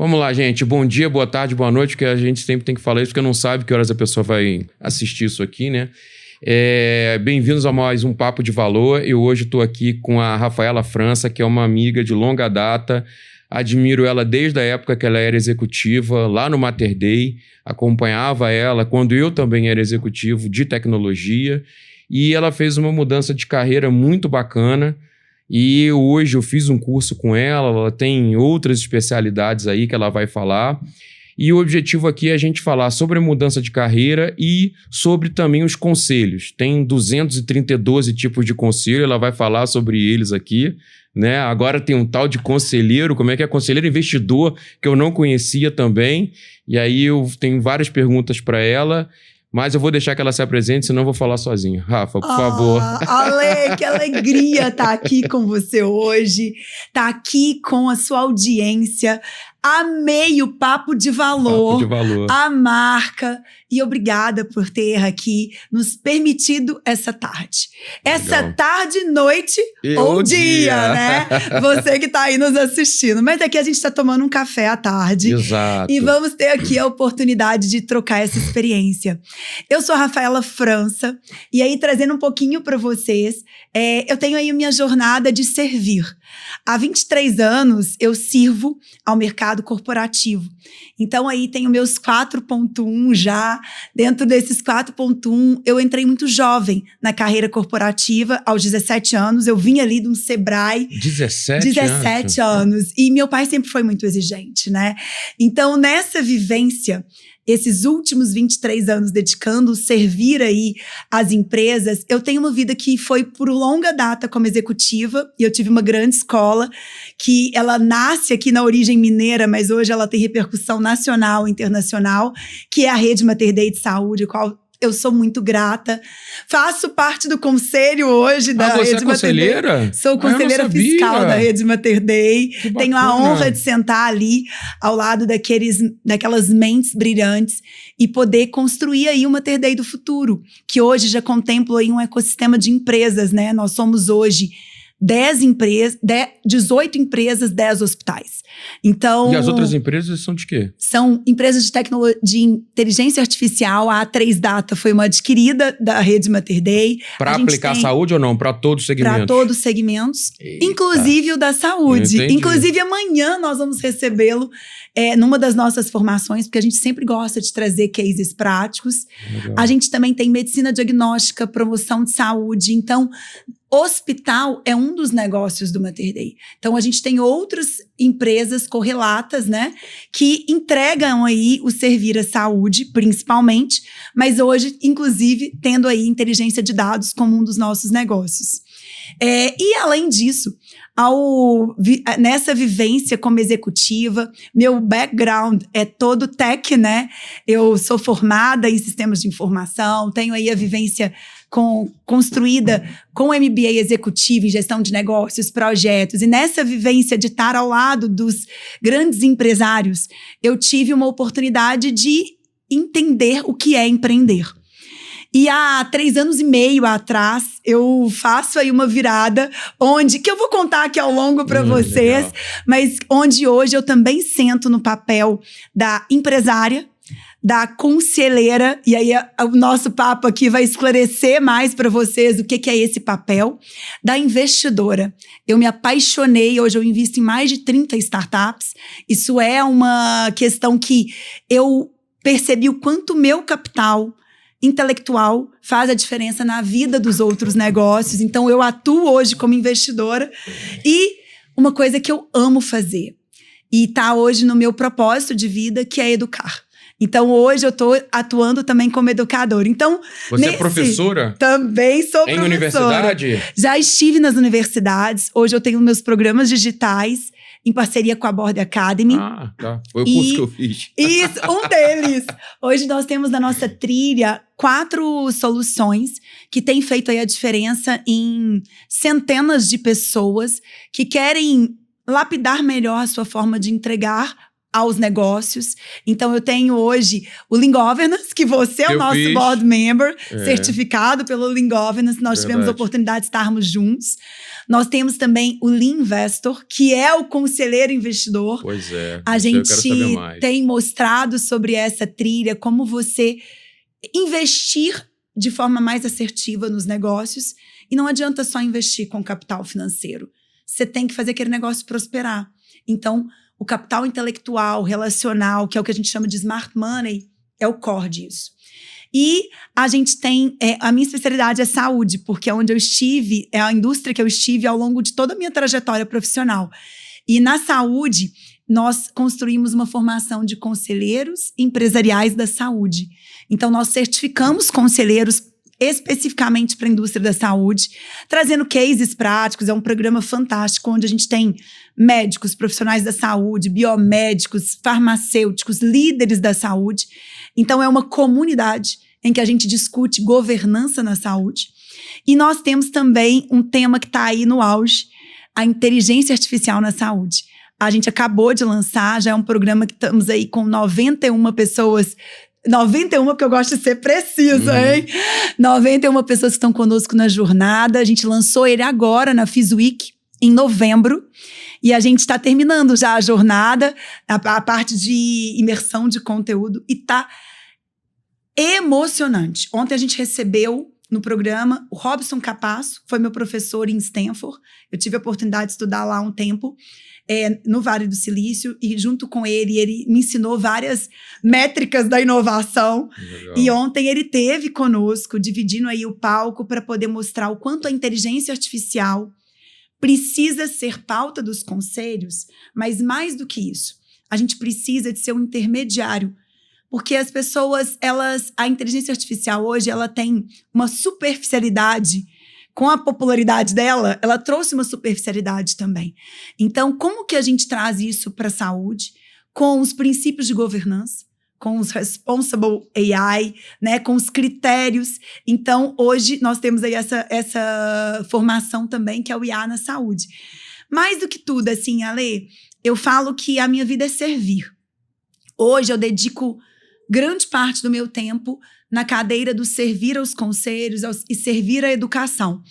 Vamos lá, gente. Bom dia, boa tarde, boa noite, porque a gente sempre tem que falar isso, porque não sabe que horas a pessoa vai assistir isso aqui, né? Bem-vindos a mais um Papo de Valor. Eu hoje estou aqui com a Rafaela França, que é uma amiga de longa data. Admiro ela desde a época que ela era executiva lá no Mater Dei. Acompanhava ela quando eu também era executivo de tecnologia. E ela fez uma mudança de carreira muito bacana. E hoje eu fiz um curso com ela tem outras especialidades aí que ela vai falar. E o objetivo aqui é a gente falar sobre a mudança de carreira e sobre também os conselhos. Tem 232 tipos de conselho, ela vai falar sobre eles aqui, né? Agora tem um tal de conselheiro, como é que é? Conselheiro investidor, que eu não conhecia também. E aí eu tenho várias perguntas para ela. Mas eu vou deixar que ela se apresente, senão eu vou falar sozinho. Rafa, por favor. Ale, que alegria estar aqui com você hoje. Estar aqui com a sua audiência. Amei o Papo de Valor. Papo de Valor. A marca. E obrigada por ter aqui nos permitido essa tarde. Essa Legal. tarde, noite ou dia, né? Você que está aí nos assistindo. Mas aqui a gente está tomando um café à tarde. Exato. E vamos ter aqui a oportunidade de trocar essa experiência. Eu sou a Rafaela França. E aí, trazendo um pouquinho para vocês, eu tenho aí a minha jornada de servir. Há 23 anos, eu sirvo ao mercado corporativo. Então, aí tenho meus 4.1 já. Dentro desses 4.1, eu entrei muito jovem na carreira corporativa, aos 17 anos. Eu vim ali de um Sebrae. 17 anos. E meu pai sempre foi muito exigente, né? Então, nessa vivência, esses últimos 23 anos dedicando servir aí às empresas, eu tenho uma vida que foi por longa data como executiva, e eu tive uma grande escola que ela nasce aqui na origem mineira, mas hoje ela tem repercussão nacional e internacional, que é a Rede Mater Dei de Saúde, qual eu sou muito grata. Faço parte do conselho hoje da você Rede é Mater Dei. conselheira? Sou conselheira fiscal da Rede Mater Dei. Tenho a honra de sentar ali ao lado daquelas mentes brilhantes e poder construir aí uma Mater Dei do futuro, que hoje já contempla aí um ecossistema de empresas, né? Nós somos hoje 18 empresas, 10 hospitais. Então, e as outras empresas são de quê? São empresas de inteligência artificial. A A3 Data foi uma adquirida da Rede Mater Dei. Para aplicar saúde ou não? Para todos os segmentos? Para todos os segmentos, Eita. Inclusive o da saúde. Entendi. Inclusive amanhã nós vamos recebê-lo numa das nossas formações, porque a gente sempre gosta de trazer cases práticos. Legal. A gente também tem medicina diagnóstica, promoção de saúde. Então, hospital é um dos negócios do Mater Dei. Então, a gente tem outras empresas correlatas, né, que entregam aí o servir à saúde, principalmente, mas hoje, inclusive, tendo aí inteligência de dados como um dos nossos negócios. E, além disso, nessa vivência como executiva, meu background é todo tech, né? Eu sou formada em sistemas de informação, tenho aí a vivência construída com MBA executivo em gestão de negócios, projetos. E nessa vivência de estar ao lado dos grandes empresários, eu tive uma oportunidade de entender o que é empreender. E há 3 anos e meio atrás, eu faço aí uma virada que eu vou contar aqui ao longo para vocês, legal. Mas onde hoje eu também sento no papel da empresária, da conselheira, e aí o nosso papo aqui vai esclarecer mais para vocês o que é esse papel, da investidora. Eu me apaixonei, hoje eu invisto em mais de 30 startups. Isso é uma questão que eu percebi o quanto o meu capital intelectual faz a diferença na vida dos outros negócios. Então, eu atuo hoje como investidora. E uma coisa que eu amo fazer, e está hoje no meu propósito de vida, que é educar. Então, hoje eu estou atuando também como educadora. Então, você é professora? Também sou em professora. Universidade? Já estive nas universidades. Hoje eu tenho meus programas digitais em parceria com a Board Academy. Ah, tá. Foi o curso que eu fiz. Isso, um deles. Hoje nós temos na nossa trilha 4 soluções que têm feito aí a diferença em centenas de pessoas que querem lapidar melhor a sua forma de entregar aos negócios. Então, eu tenho hoje o Lean Governance, que você é o nosso board member, certificado pelo Lean Governance. Nós tivemos a oportunidade de estarmos juntos. Nós temos também o Lean Investor, que é o conselheiro investidor. Pois é. A gente tem mostrado sobre essa trilha como você investir de forma mais assertiva nos negócios. E não adianta só investir com capital financeiro. Você tem que fazer aquele negócio prosperar. Então, o capital intelectual, relacional, que é o que a gente chama de smart money, é o core disso. E a gente tem... a minha especialidade é saúde, porque é onde eu estive, é a indústria que eu estive ao longo de toda a minha trajetória profissional. E na saúde, nós construímos uma formação de conselheiros empresariais da saúde. Então, nós certificamos conselheiros especificamente para a indústria da saúde, trazendo cases práticos. É um programa fantástico, onde a gente tem médicos, profissionais da saúde, biomédicos, farmacêuticos, líderes da saúde. Então, é uma comunidade em que a gente discute governança na saúde. E nós temos também um tema que está aí no auge, a inteligência artificial na saúde. A gente acabou de lançar, já é um programa que estamos aí com 91 pessoas... 91, porque eu gosto de ser precisa, hein? 91 pessoas que estão conosco na jornada. A gente lançou ele agora na FISWeek, em novembro. E a gente está terminando já a jornada, a parte de imersão de conteúdo. E tá emocionante. Ontem a gente recebeu no programa o Robson Capasso, foi meu professor em Stanford. Eu tive a oportunidade de estudar lá um tempo. No Vale do Silício, e junto com ele me ensinou várias métricas da inovação. Legal. E ontem ele esteve conosco, dividindo aí o palco para poder mostrar o quanto a inteligência artificial precisa ser pauta dos conselhos, mas mais do que isso, a gente precisa de ser um intermediário, porque as pessoas, a inteligência artificial hoje, ela tem uma superficialidade. Com a popularidade dela, ela trouxe uma superficialidade também. Então, como que a gente traz isso para a saúde? Com os princípios de governança, com os responsible AI, né, com os critérios. Então, hoje, nós temos aí essa formação também, que é o IA na saúde. Mais do que tudo, assim, Ale, eu falo que a minha vida é servir. Hoje, eu dedico grande parte do meu tempo na cadeira do servir aos conselhos e servir à educação.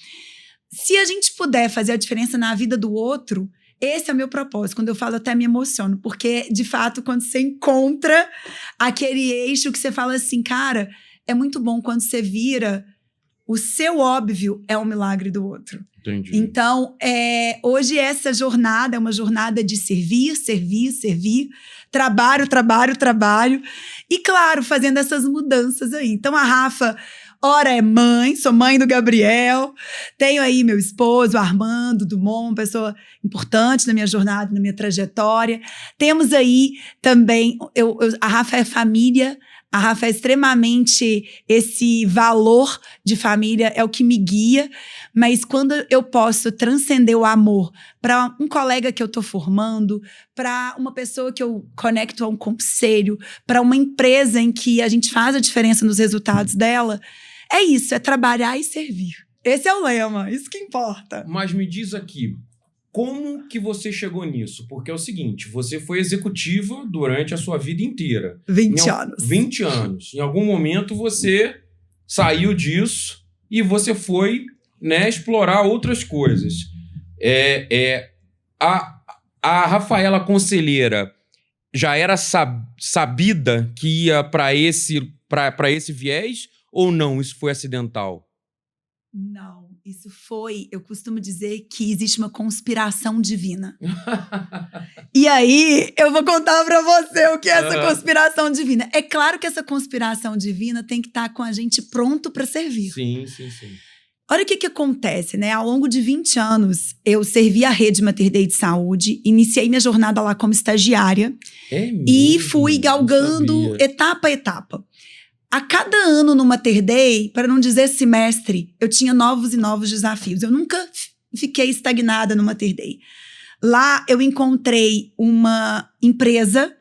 Se a gente puder fazer a diferença na vida do outro, esse é o meu propósito. Quando eu falo, até me emociono, porque, de fato, quando você encontra aquele eixo que você fala assim, cara, é muito bom quando você vira o seu óbvio é um milagre do outro. Entendi. Então, hoje essa jornada é uma jornada de servir, servir, servir, trabalho, trabalho, trabalho. E, claro, fazendo essas mudanças aí. Então, a Rafa, ora é mãe, sou mãe do Gabriel. Tenho aí meu esposo, Armando Dumont, uma pessoa importante na minha jornada, na minha trajetória. Temos aí também, a Rafa é família. A Rafa é extremamente, esse valor de família é o que me guia, mas quando eu posso transcender o amor para um colega que eu estou formando, para uma pessoa que eu conecto a um conselho, para uma empresa em que a gente faz a diferença nos resultados dela, é isso, é trabalhar e servir. Esse é o lema, isso que importa. Mas me diz aqui, como que você chegou nisso? Porque é o seguinte, você foi executiva durante a sua vida inteira. 20 anos. 20 anos. Em algum momento você saiu disso e você foi, né, explorar outras coisas. A Rafaela Conselheira já era sabida que ia para esse viés ou não? Isso foi acidental? Não, isso foi... Eu costumo dizer que existe uma conspiração divina. E aí, eu vou contar pra você o que é essa conspiração divina. É claro que essa conspiração divina tem que estar com a gente pronto pra servir. Sim, sim, sim. Olha o que acontece, né? Ao longo de 20 anos, eu servi a rede Mater Dei de saúde, iniciei minha jornada lá como estagiária. E fui galgando etapa a etapa. A cada ano no Mater Dei, para não dizer semestre, eu tinha novos e novos desafios. Eu nunca fiquei estagnada no Mater Dei. Lá eu encontrei uma empresa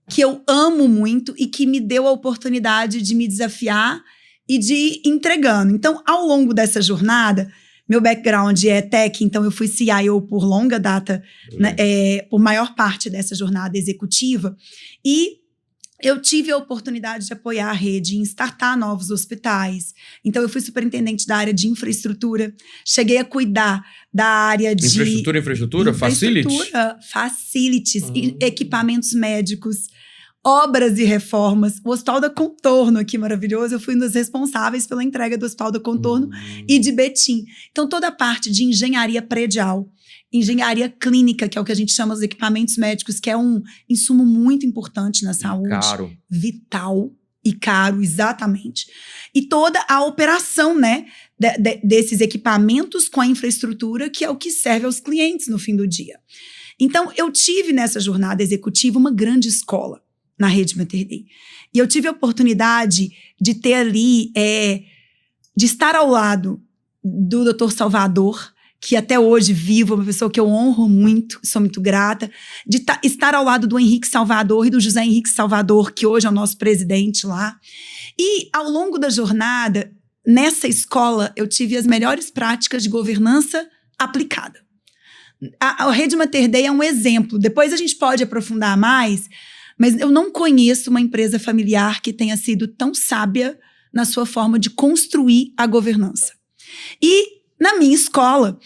que eu amo muito e que me deu a oportunidade de me desafiar e de ir entregando. Então, ao longo dessa jornada, Meu background é tech, então eu fui CIO por longa data, né, por maior parte dessa jornada executiva. E eu tive a oportunidade de apoiar a rede em startar novos hospitais. Então, eu fui superintendente da área de infraestrutura. Cheguei a cuidar da área de... Infraestrutura? Facilities? Facilities, equipamentos médicos, obras e reformas. O Hospital da Contorno aqui, maravilhoso. Eu fui uma das responsáveis pela entrega do Hospital da Contorno e de Betim. Então, toda a parte de engenharia predial, engenharia clínica, que é o que a gente chama dos equipamentos médicos, que é um insumo muito importante na saúde. Caro. Vital e caro, exatamente. E toda a operação, né, desses equipamentos com a infraestrutura, que é o que serve aos clientes no fim do dia. Então, eu tive nessa jornada executiva uma grande escola na Rede Mater Dei. E eu tive a oportunidade de ter ali, de estar ao lado do Dr. Salvador, que até hoje vivo, uma pessoa que eu honro muito, sou muito grata, de estar ao lado do Henrique Salvador e do José Henrique Salvador, que hoje é o nosso presidente lá. E ao longo da jornada, nessa escola, eu tive as melhores práticas de governança aplicada. A Rede Mater Dei é um exemplo. Depois a gente pode aprofundar mais, mas eu não conheço uma empresa familiar que tenha sido tão sábia na sua forma de construir a governança. E na minha escola,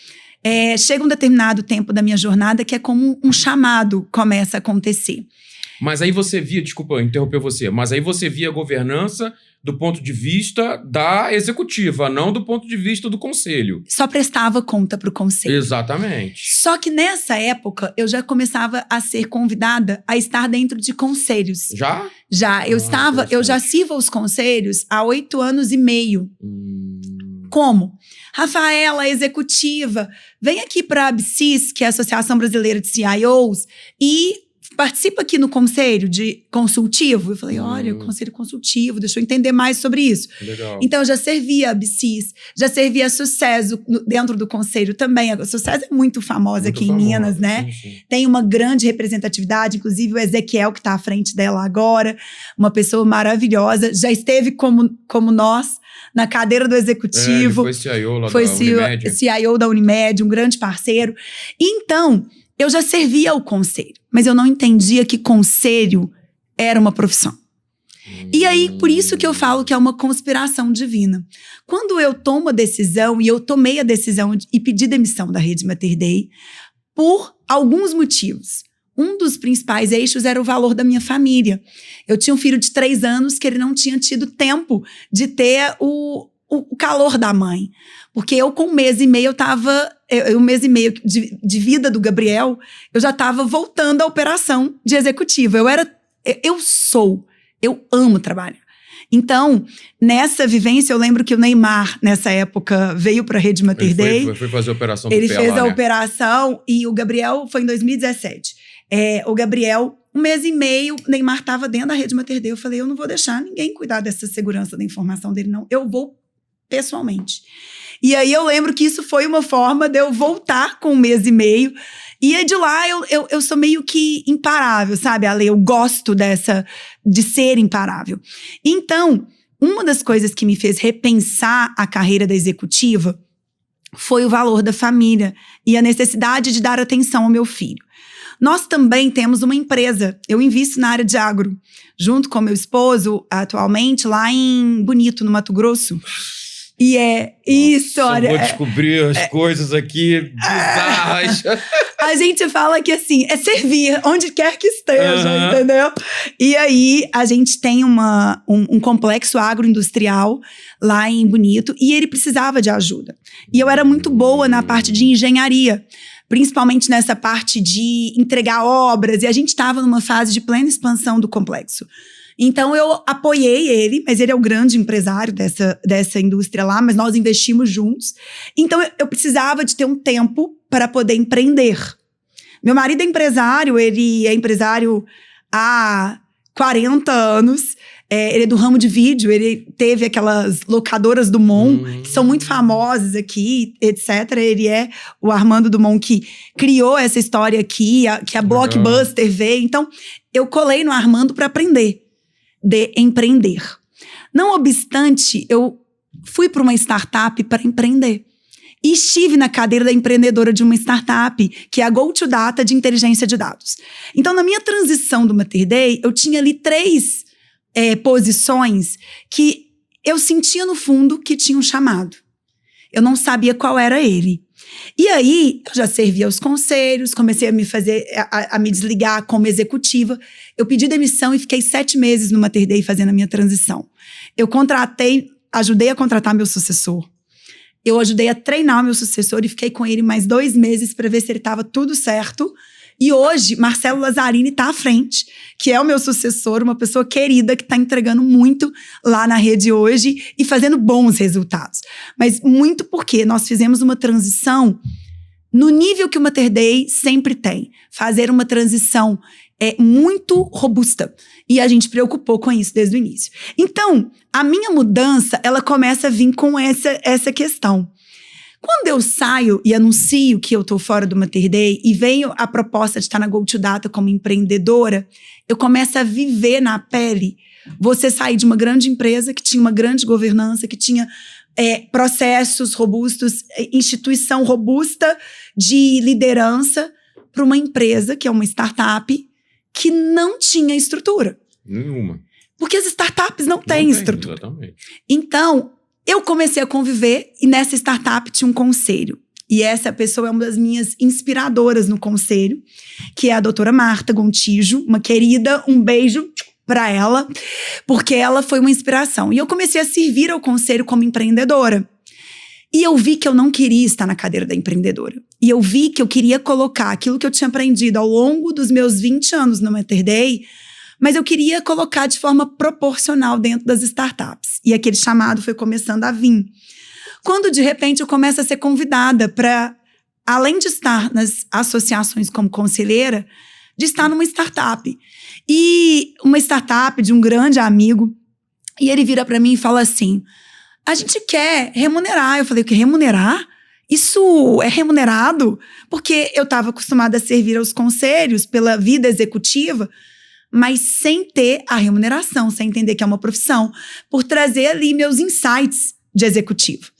chega um determinado tempo da minha jornada que é como um chamado começa a acontecer. Mas aí você via, desculpa interromper você, mas aí você via a governança do ponto de vista da executiva, não do ponto de vista do conselho. Só prestava conta para o conselho. Exatamente. Só que nessa época, eu já começava a ser convidada a estar dentro de conselhos. Já? Já. Eu já sirvo aos conselhos há 8 anos e meio. Como? Rafaela, executiva, vem aqui para a ABCIS, que é a Associação Brasileira de CIOs, e participa aqui no conselho de consultivo. Eu falei, olha, conselho consultivo, deixa eu entender mais sobre isso. Legal. Então, eu já servia a ABCIS, já servia a Sucesso dentro do conselho também. A Sucesso é muito famosa aqui em Minas, né? Sim, sim. Tem uma grande representatividade, inclusive o Ezequiel, que está à frente dela agora, uma pessoa maravilhosa, já esteve como nós, na cadeira do executivo. Ele foi CIO lá foi da Unimed. CIO da Unimed, um grande parceiro. Então, eu já servia ao conselho, mas eu não entendia que conselho era uma profissão. E aí, por isso que eu falo que é uma conspiração divina. Quando eu tomo a decisão, e eu tomei a decisão e pedi demissão da Rede Mater Dei, por alguns motivos. Um dos principais eixos era o valor da minha família. Eu tinha um filho de 3 anos que ele não tinha tido tempo de ter o calor da mãe. Porque eu, com 1 mês e meio, 1 mês e meio de vida do Gabriel, eu já estava voltando à operação de executiva. Eu amo trabalhar. Então, nessa vivência, eu lembro que o Neymar, nessa época, veio para a Rede Mater Dei. Ele foi fazer a operação do pé lá, Ele fez a operação e o Gabriel foi em 2017. O Gabriel, 1 mês e meio, o Neymar estava dentro da Rede Mater Dei. Eu falei, eu não vou deixar ninguém cuidar dessa segurança da informação dele, não. Eu vou pessoalmente. E aí eu lembro que isso foi uma forma de eu voltar com 1 mês e meio. E aí de lá eu sou meio que imparável, sabe, Ale? Eu gosto de ser imparável. Então, uma das coisas que me fez repensar a carreira da executiva foi o valor da família e a necessidade de dar atenção ao meu filho. Nós também temos uma empresa, eu invisto na área de agro, junto com meu esposo, atualmente, lá em Bonito, no Mato Grosso. E isso, olha... Eu vou descobrir as coisas aqui bizarras. A gente fala que, assim, é servir onde quer que esteja, entendeu? E aí, a gente tem um complexo agroindustrial lá em Bonito e ele precisava de ajuda. E eu era muito boa na parte de engenharia, principalmente nessa parte de entregar obras, e a gente estava numa fase de plena expansão do complexo. Então, eu apoiei ele, mas ele é o grande empresário dessa indústria lá, mas nós investimos juntos. Então, eu precisava de ter um tempo para poder empreender. Meu marido é empresário, ele é empresário há 40 anos, ele é do ramo de vídeo, ele teve aquelas locadoras Dumont, que são muito famosas aqui, etc. Ele é o Armando Dumont que criou essa história aqui, que a Blockbuster veio. Então, eu colei no Armando para aprender de empreender. Não obstante, eu fui para uma startup para empreender. E estive na cadeira da empreendedora de uma startup, que é a GoToData de inteligência de dados. Então, na minha transição do Mater Dei, eu tinha ali 3 posições que eu sentia no fundo que tinha um chamado. Eu não sabia qual era ele. E aí, eu já servia aos conselhos, comecei a me desligar como executiva. Eu pedi demissão e fiquei 7 meses no Mater Dei fazendo a minha transição. Eu ajudei a contratar meu sucessor. Eu ajudei a treinar meu sucessor e fiquei com ele mais 2 meses para ver se ele estava tudo certo. E hoje, Marcelo Lazzarini está à frente, que é o meu sucessor, uma pessoa querida que está entregando muito lá na rede hoje e fazendo bons resultados. Mas muito porque nós fizemos uma transição no nível que o Mater Dei sempre tem. Fazer uma transição muito robusta. E a gente preocupou com isso desde o início. Então, a minha mudança, ela começa a vir com essa questão. Quando eu saio e anuncio que eu estou fora do Mater Dei e venho a proposta de estar na GoToData como empreendedora, eu começo a viver na pele você sair de uma grande empresa que tinha uma grande governança, que tinha processos robustos, instituição robusta de liderança, para uma empresa que é uma startup que não tinha estrutura. Nenhuma. Porque as startups não têm estrutura. Exatamente. Então, eu comecei a conviver e nessa startup tinha um conselho. E essa pessoa é uma das minhas inspiradoras no conselho, que é a doutora Marta Gontijo, uma querida, um beijo para ela, porque ela foi uma inspiração. E eu comecei a servir ao conselho como empreendedora. E eu vi que eu não queria estar na cadeira da empreendedora. E eu vi que eu queria colocar aquilo que eu tinha aprendido ao longo dos meus 20 anos no Mater Dei, mas eu queria colocar de forma proporcional dentro das startups. E aquele chamado foi começando a vir. Quando, de repente, eu começo a ser convidada para, além de estar nas associações como conselheira, de estar numa startup. E uma startup de um grande amigo, e ele vira para mim e fala assim, a gente quer remunerar. Eu falei, o que, remunerar? Isso é remunerado? Porque eu estava acostumada a servir aos conselhos pela vida executiva, mas sem ter a remuneração, sem entender que é uma profissão, por trazer ali meus insights de executivo.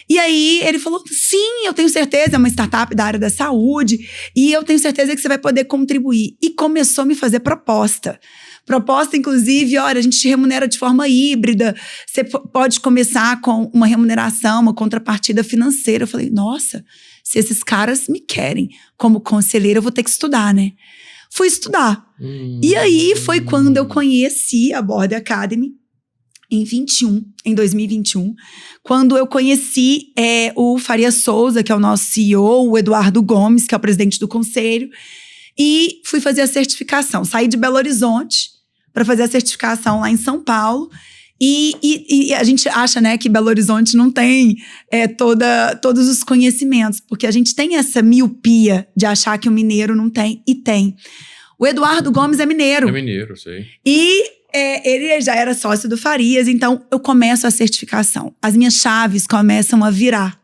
E aí ele falou, sim, eu tenho certeza, é uma startup da área da saúde, e eu tenho certeza que você vai poder contribuir. E começou a me fazer proposta. Proposta, inclusive, olha, a gente te remunera de forma híbrida, você pode começar com uma remuneração, uma contrapartida financeira. Eu falei, nossa, se esses caras me querem como conselheira, eu vou ter que estudar, né? Fui estudar. E aí foi quando eu conheci a Border Academy, em 2021, quando eu conheci o Faria Souza, que é o nosso CEO, o Eduardo Gomes, que é o presidente do conselho, e fui fazer a certificação. Saí de Belo Horizonte para fazer a certificação lá em São Paulo. E a gente acha, né, que Belo Horizonte não tem todos os conhecimentos, porque a gente tem essa miopia de achar que o mineiro não tem, e tem. O Eduardo Gomes é mineiro. É mineiro, sei. E ele já era sócio do Farias, então eu começo a certificação. As minhas chaves começam a virar.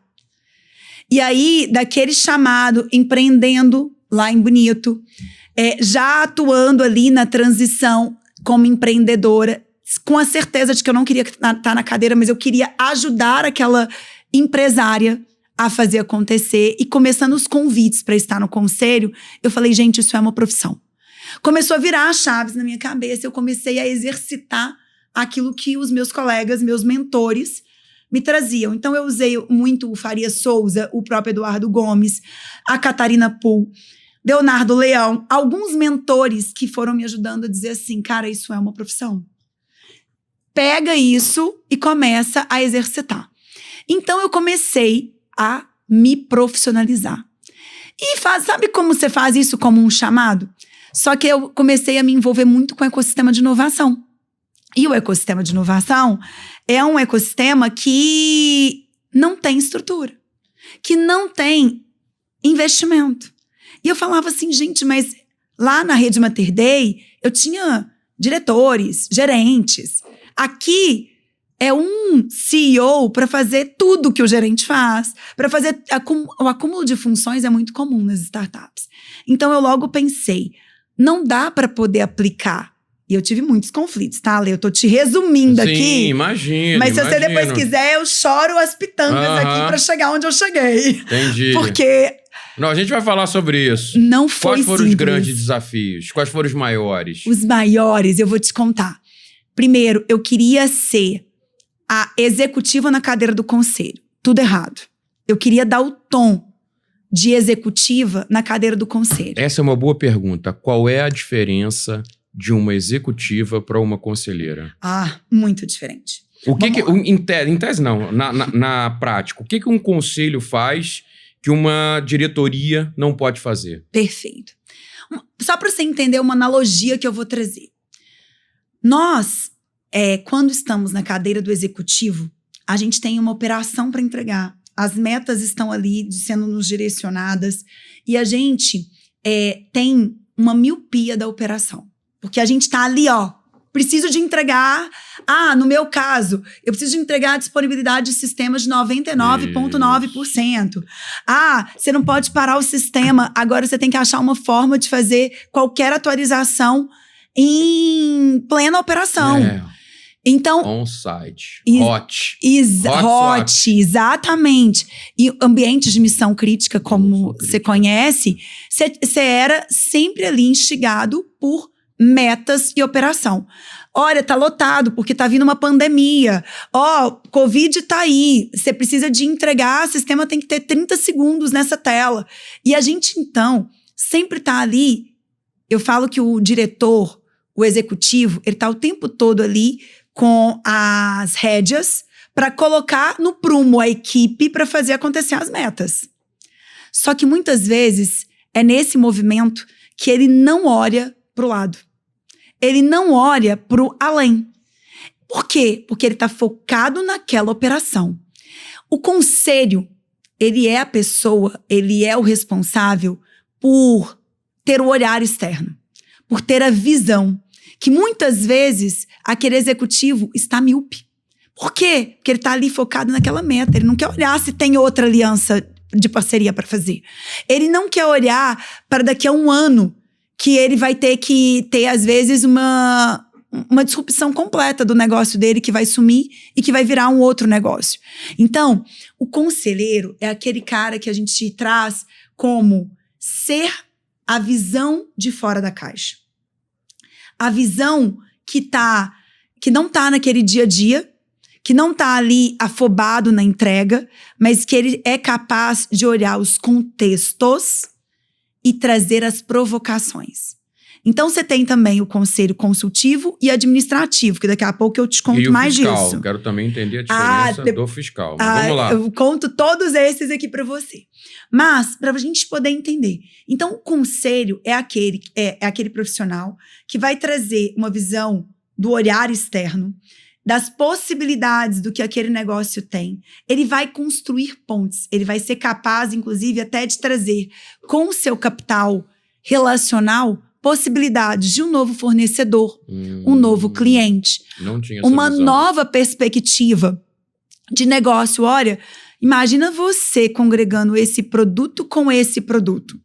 E aí, daquele chamado, empreendendo lá em Bonito, já atuando ali na transição como empreendedora, com a certeza de que eu não queria estar na cadeira, mas eu queria ajudar aquela empresária a fazer acontecer. E começando os convites para estar no conselho, eu falei, gente, isso é uma profissão. Começou a virar as chaves na minha cabeça, eu comecei a exercitar aquilo que os meus colegas, meus mentores, me traziam. Então eu usei muito o Faria Souza, o próprio Eduardo Gomes, a Catarina Pool, Leonardo Leão, alguns mentores que foram me ajudando a dizer assim, cara, isso é uma profissão. Pega isso e começa a exercitar. Então eu comecei a me profissionalizar. E sabe como você faz isso como um chamado? Só que eu comecei a me envolver muito com o ecossistema de inovação. E o ecossistema de inovação é um ecossistema que não tem estrutura, que não tem investimento. E eu falava assim, gente, mas lá na Rede Mater Dei, eu tinha diretores, gerentes. Aqui é um CEO para fazer tudo que o gerente faz, para fazer o acúmulo de funções é muito comum nas startups. Então eu logo pensei, não dá para poder aplicar E eu tive muitos conflitos, tá, Lê? Eu tô te resumindo aqui. Sim, imagina. Mas se você depois quiser, eu choro as pitangas aqui pra chegar onde eu cheguei. Entendi. Porque... Não, a gente vai falar sobre isso. Não foi Quais foram simples. os grandes desafios? Quais foram os maiores? Os maiores, eu vou te contar. Primeiro, eu queria ser a executiva na cadeira do conselho. Tudo errado. Eu queria dar o tom de executiva na cadeira do conselho. Essa é uma boa pergunta. Qual é a diferença de uma executiva para uma conselheira? Muito diferente. Em tese não, na prática, o que um conselho faz que uma diretoria não pode fazer? Perfeito. Só para você entender uma analogia que eu vou trazer. Nós, quando estamos na cadeira do executivo, a gente tem uma operação para entregar. As metas estão ali sendo nos direcionadas e a gente tem uma miopia da operação. Porque a gente tá ali, preciso de entregar... no meu caso, eu preciso de entregar a disponibilidade de sistemas de 99,9%. Você não pode parar o sistema, agora você tem que achar uma forma de fazer qualquer atualização em plena operação. Então, on-site. Hot, exatamente. E ambientes de missão crítica, como você conhece, você era sempre ali instigado por metas e operação. Olha, tá lotado porque tá vindo uma pandemia. Covid tá aí. Você precisa de entregar, o sistema tem que ter 30 segundos nessa tela. E a gente, então, sempre tá ali. Eu falo que o diretor, o executivo, ele tá o tempo todo ali com as rédeas para colocar no prumo a equipe para fazer acontecer as metas. Só que muitas vezes é nesse movimento que ele não olha pro lado. Ele não olha pro além. Por quê? Porque ele está focado naquela operação. O conselho, ele é a pessoa, ele é o responsável por ter o olhar externo, por ter a visão, que muitas vezes aquele executivo está míope. Por quê? Porque ele está ali focado naquela meta. Ele não quer olhar se tem outra aliança de parceria para fazer. Ele não quer olhar para daqui a um ano que ele vai ter que ter, às vezes, uma disrupção completa do negócio dele que vai sumir e que vai virar um outro negócio. Então, o conselheiro é aquele cara que a gente traz como ser a visão de fora da caixa. A visão que não tá naquele dia a dia, que não tá ali afobado na entrega, mas que ele é capaz de olhar os contextos e trazer as provocações. Então, você tem também o conselho consultivo e administrativo, que daqui a pouco eu te conto mais disso. E o fiscal, quero também entender a diferença do fiscal. Mas vamos lá. Eu conto todos esses aqui para você. Mas, para a gente poder entender. Então, o conselho é aquele profissional que vai trazer uma visão do olhar externo, das possibilidades do que aquele negócio tem. Ele vai construir pontes. Ele vai ser capaz, inclusive, até de trazer com o seu capital relacional possibilidades de um novo fornecedor, um novo cliente, uma nova perspectiva de negócio. Olha, imagina você congregando esse produto com esse produto.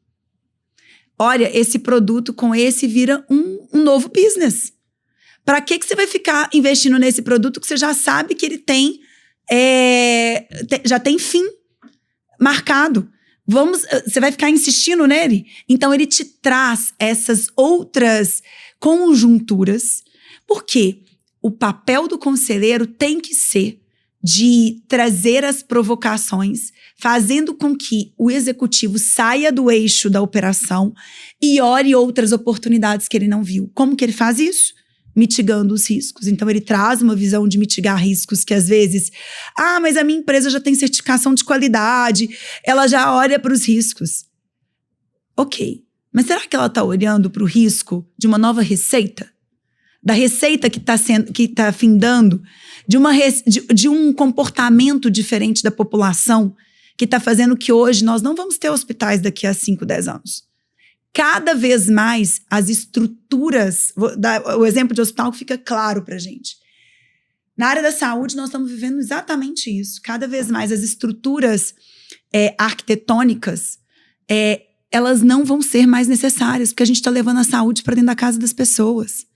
Olha, esse produto com esse vira um novo business. Para que você vai ficar investindo nesse produto que você já sabe que ele tem, já tem fim marcado? Você vai ficar insistindo nele? Então, ele te traz essas outras conjunturas. Por quê? O papel do conselheiro tem que ser de trazer as provocações, fazendo com que o executivo saia do eixo da operação e olhe outras oportunidades que ele não viu. Como que ele faz isso? Mitigando os riscos. Então, ele traz uma visão de mitigar riscos que, às vezes, mas a minha empresa já tem certificação de qualidade, ela já olha para os riscos. Ok, mas será que ela está olhando para o risco de uma nova receita? Da receita que está findando? De um comportamento diferente da população que está fazendo que hoje nós não vamos ter hospitais daqui a 5, 10 anos. Cada vez mais as estruturas, vou dar o exemplo de hospital que fica claro pra gente. Na área da saúde, nós estamos vivendo exatamente isso. Cada vez mais as estruturas arquitetônicas, elas não vão ser mais necessárias, porque a gente está levando a saúde para dentro da casa das pessoas.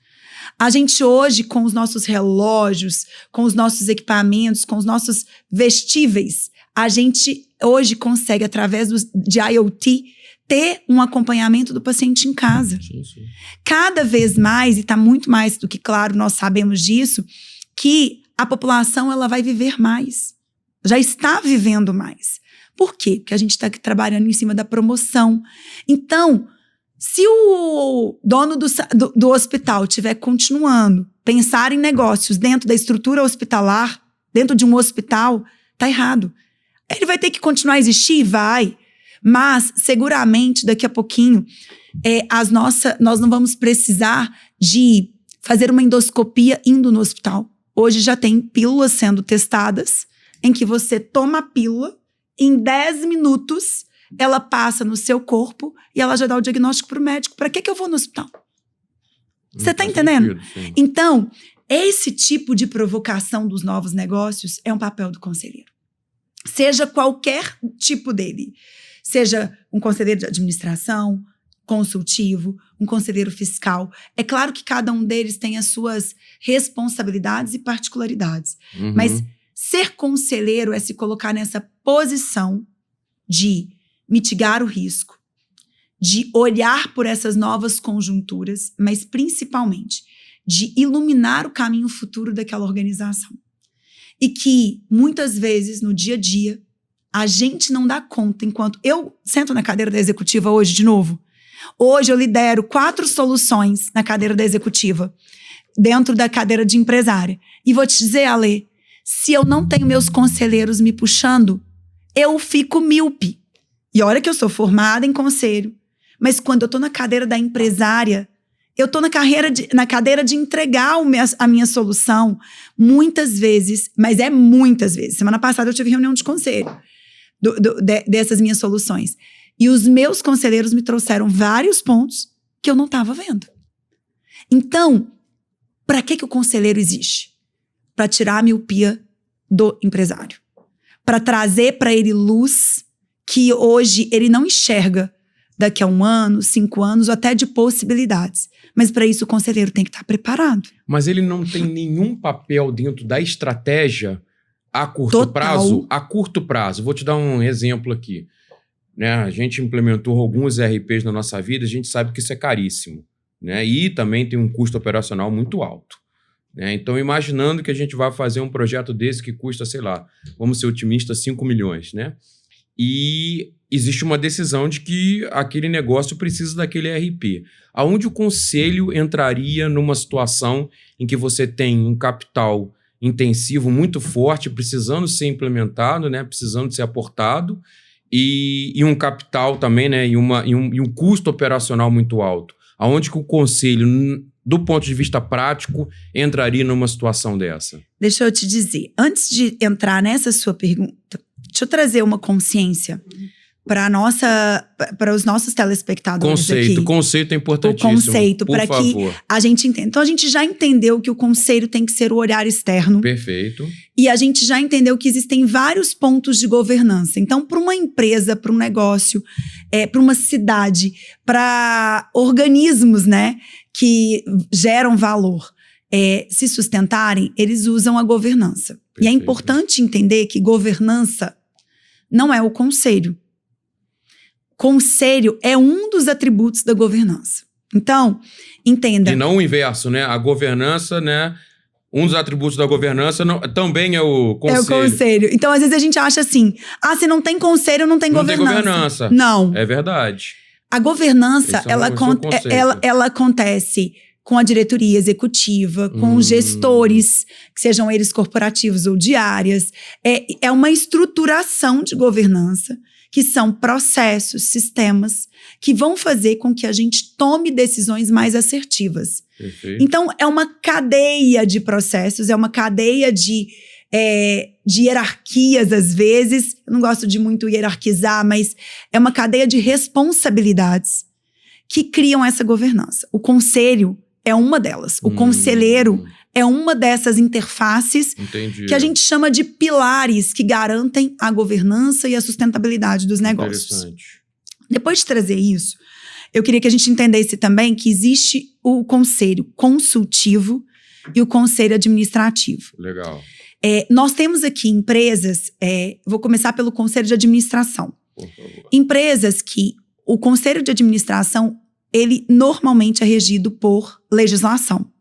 A gente hoje, com os nossos relógios, com os nossos equipamentos, com os nossos vestíveis, a gente hoje consegue, através de IoT, ter um acompanhamento do paciente em casa. Sim, sim. Cada vez mais, e está muito mais do que claro, nós sabemos disso, que a população ela vai viver mais. Já está vivendo mais. Por quê? Porque a gente está aqui trabalhando em cima da promoção. Então, se o dono do hospital estiver continuando pensar em negócios dentro da estrutura hospitalar, dentro de um hospital, tá errado. Ele vai ter que continuar a existir? Vai. Mas, seguramente, daqui a pouquinho, nós não vamos precisar de fazer uma endoscopia indo no hospital. Hoje já tem pílulas sendo testadas, em que você toma a pílula, em 10 minutos, ela passa no seu corpo e ela já dá o diagnóstico para o médico. Para que eu vou no hospital? Você está entendendo? Sentido, então, esse tipo de provocação dos novos negócios é um papel do conselheiro. Seja qualquer tipo dele. Seja um conselheiro de administração, consultivo, um conselheiro fiscal. É claro que cada um deles tem as suas responsabilidades e particularidades. Uhum. Mas ser conselheiro é se colocar nessa posição de mitigar o risco, de olhar por essas novas conjunturas, mas principalmente de iluminar o caminho futuro daquela organização. E que, muitas vezes, no dia a dia, a gente não dá conta enquanto... Eu sento na cadeira da executiva hoje, de novo. Hoje eu lidero 4 soluções na cadeira da executiva, dentro da cadeira de empresária. E vou te dizer, Ale, se eu não tenho meus conselheiros me puxando, eu fico míope. E olha que eu sou formada em conselho, mas quando eu tô na cadeira da empresária, eu tô na cadeira de entregar a minha solução, muitas vezes, mas é muitas vezes. Semana passada eu tive reunião de conselho dessas minhas soluções. E os meus conselheiros me trouxeram vários pontos que eu não estava vendo. Então, para que o conselheiro existe? Para tirar a miopia do empresário. Para trazer para ele luz que hoje ele não enxerga daqui a 1 ano, 5 anos, ou até de possibilidades. Mas para isso o conselheiro tem que estar preparado. Mas ele não tem nenhum papel dentro da estratégia a curto prazo? A curto prazo. Vou te dar um exemplo aqui. Né? A gente implementou alguns ERPs na nossa vida, a gente sabe que isso é caríssimo. Né? E também tem um custo operacional muito alto. Né? Então, imaginando que a gente vai fazer um projeto desse que custa, sei lá, vamos ser otimistas, 5 milhões, né? E existe uma decisão de que aquele negócio precisa daquele ERP. Aonde o conselho entraria numa situação em que você tem um capital intensivo muito forte, precisando ser implementado, né? Precisando ser aportado, e um capital também, né? E um custo operacional muito alto. Aonde que o conselho, do ponto de vista prático, entraria numa situação dessa? Deixa eu te dizer, antes de entrar nessa sua pergunta, deixa eu trazer uma consciência para os nossos telespectadores aqui. Conceito é importantíssimo. O conceito, para que a gente entenda. Então, a gente já entendeu que o conselho tem que ser o olhar externo. Perfeito. E a gente já entendeu que existem vários pontos de governança. Então, para uma empresa, para um negócio, para uma cidade, para organismos, né, que geram valor, se sustentarem, eles usam a governança. Perfeito. E é importante entender que governança não é o conselho. Conselho é um dos atributos da governança. Então, entenda. E não o inverso, né? A governança, né? Um dos atributos da governança também é o conselho. É o conselho. Então, às vezes a gente acha assim, se não tem conselho, não tem governança. Não tem governança. Não. É verdade. A governança, ela acontece com a diretoria executiva, com os gestores, que sejam eles corporativos ou de áreas. É uma estruturação de governança, que são processos, sistemas, que vão fazer com que a gente tome decisões mais assertivas. Perfeito. Então, é uma cadeia de processos, é uma cadeia de hierarquias, às vezes. Eu não gosto de muito hierarquizar, mas é uma cadeia de responsabilidades que criam essa governança. O conselho é uma delas. O conselheiro é uma dessas interfaces. Entendi. Que a gente chama de pilares que garantem a governança e a sustentabilidade dos negócios. Interessante. Depois de trazer isso, eu queria que a gente entendesse também que existe o conselho consultivo e o conselho administrativo. Legal. Nós temos aqui empresas, vou começar pelo conselho de administração. Por favor. Empresas que o conselho de administração, ele normalmente é regido por legislação.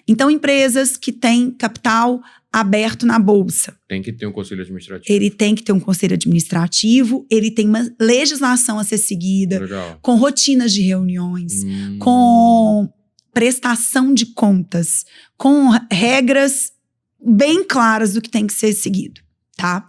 Então, empresas que têm capital aberto na bolsa. Tem que ter um conselho administrativo. Ele tem que ter um conselho administrativo, ele tem uma legislação a ser seguida, Legal. com rotinas de reuniões, com prestação de contas, com regras bem claras do que tem que ser seguido, tá?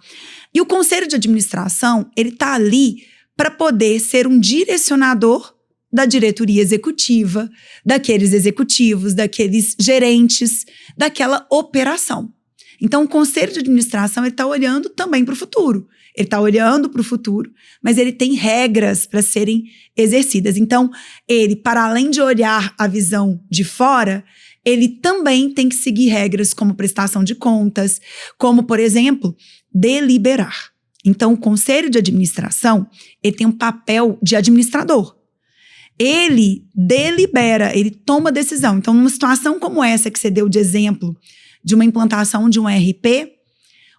E o conselho de administração, ele tá ali para poder ser um direcionador da diretoria executiva, daqueles executivos, daqueles gerentes, daquela operação. Então, o conselho de administração, ele está olhando também para o futuro. Ele está olhando para o futuro, mas ele tem regras para serem exercidas. Então, ele, para além de olhar a visão de fora, ele também tem que seguir regras como prestação de contas, como, por exemplo, deliberar. Então, o conselho de administração, ele tem um papel de administrador. Ele delibera, ele toma decisão. Então, numa situação como essa que você deu de exemplo, de uma implantação de um ERP,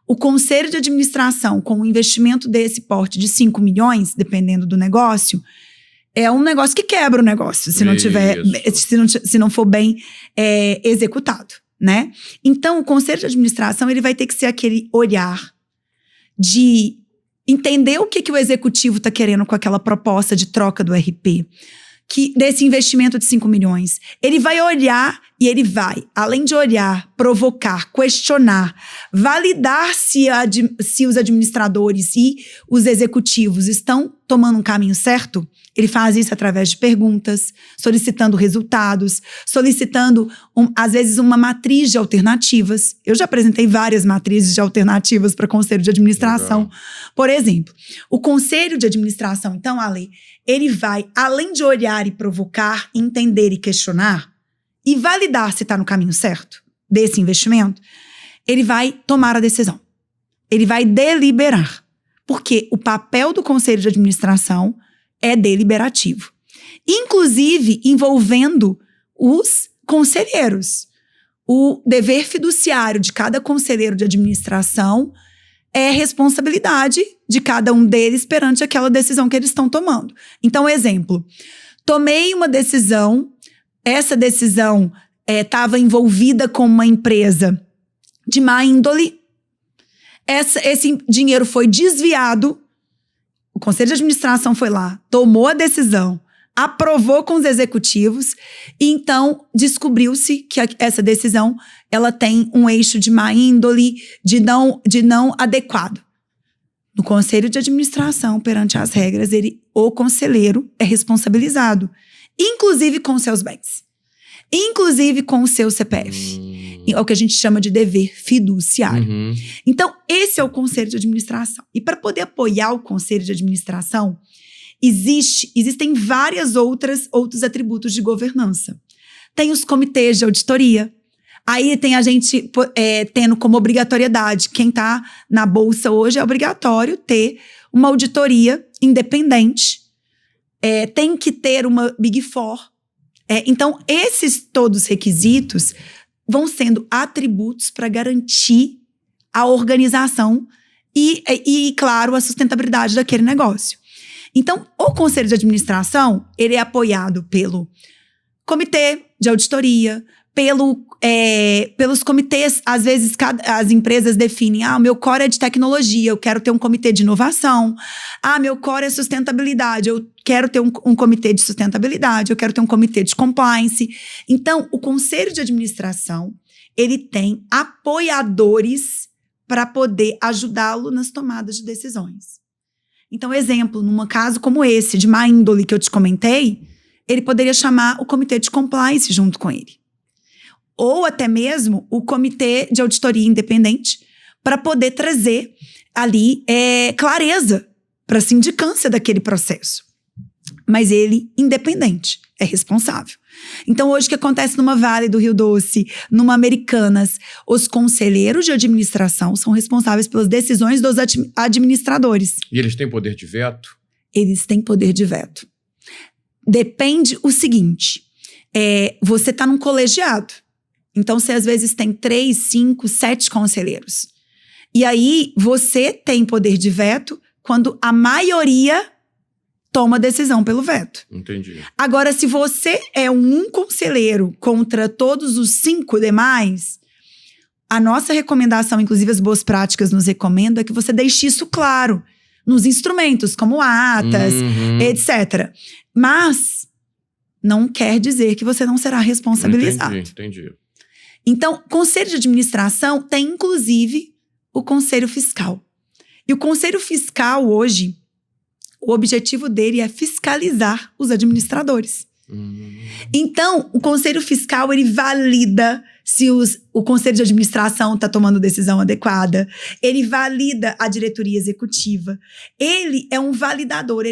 o conselho de administração, com um investimento desse porte de 5 milhões, dependendo do negócio, é um negócio que quebra o negócio, se não tiver, se não for bem executado, né? Então, o conselho de administração, ele vai ter que ser aquele olhar de entender o que o executivo está querendo com aquela proposta de troca do ERP, desse investimento de 5 milhões. Ele vai olhar e ele vai, além de olhar, provocar, questionar, validar se os administradores e os executivos estão tomando um caminho certo. Ele faz isso através de perguntas, solicitando resultados, solicitando, às vezes, uma matriz de alternativas. Eu já apresentei várias matrizes de alternativas para conselho de administração. Legal. Por exemplo, o conselho de administração, então, Ale, ele vai, além de olhar e provocar, entender e questionar, e validar se está no caminho certo desse investimento, ele vai tomar a decisão. Ele vai deliberar. Porque o papel do conselho de administração é deliberativo. Inclusive envolvendo os conselheiros. O dever fiduciário de cada conselheiro de administração é responsabilidade de cada um deles perante aquela decisão que eles estão tomando. Então, exemplo, tomei uma decisão, essa decisão estava envolvida com uma empresa de má índole, esse dinheiro foi desviado, o conselho de administração foi lá, tomou a decisão, aprovou com os executivos, e então descobriu-se que essa decisão ela tem um eixo de má índole, de não adequado. No conselho de administração, perante as regras, o conselheiro é responsabilizado, inclusive com seus bens, inclusive com o seu CPF. É o que a gente chama de dever fiduciário. Uhum. Então, esse é o conselho de administração. E para poder apoiar o conselho de administração, existem outros atributos de governança. Tem os comitês de auditoria. Aí tem a gente tendo como obrigatoriedade, quem está na bolsa hoje é obrigatório ter uma auditoria independente. Tem que ter uma Big Four. Então, esses todos requisitos vão sendo atributos para garantir a organização e, claro, a sustentabilidade daquele negócio. Então, o conselho de administração, ele é apoiado pelo comitê de auditoria, pelos comitês. Às vezes, as empresas definem, o meu core é de tecnologia, eu quero ter um comitê de inovação. Meu core é sustentabilidade, eu quero ter um comitê de sustentabilidade, eu quero ter um comitê de compliance. Então, o conselho de administração, ele tem apoiadores para poder ajudá-lo nas tomadas de decisões. Então, exemplo, num caso como esse, de má índole que eu te comentei, ele poderia chamar o comitê de compliance junto com ele. Ou até mesmo o comitê de auditoria independente, para poder trazer ali clareza para a sindicância daquele processo. Mas ele, independente, é responsável. Então, hoje o que acontece numa Vale do Rio Doce, numa Americanas, os conselheiros de administração são responsáveis pelas decisões dos administradores. E eles têm poder de veto? Eles têm poder de veto. depende o seguinte, você está num colegiado. Então, você às vezes tem 3, 5, 7 conselheiros. E aí, você tem poder de veto quando a maioria toma decisão pelo veto. Entendi. Agora, se você é um conselheiro contra todos os 5 demais, a nossa recomendação, inclusive as boas práticas nos recomendam, é que você deixe isso claro nos instrumentos, como atas, etc. Mas não quer dizer que você não será responsabilizado. Entendi. Então, conselho de administração tem, inclusive, o conselho fiscal. E o conselho fiscal, hoje, o objetivo dele é fiscalizar os administradores. Então, o conselho fiscal, ele valida se o conselho de administração está tomando decisão adequada. Ele valida a diretoria executiva. Ele é um validador.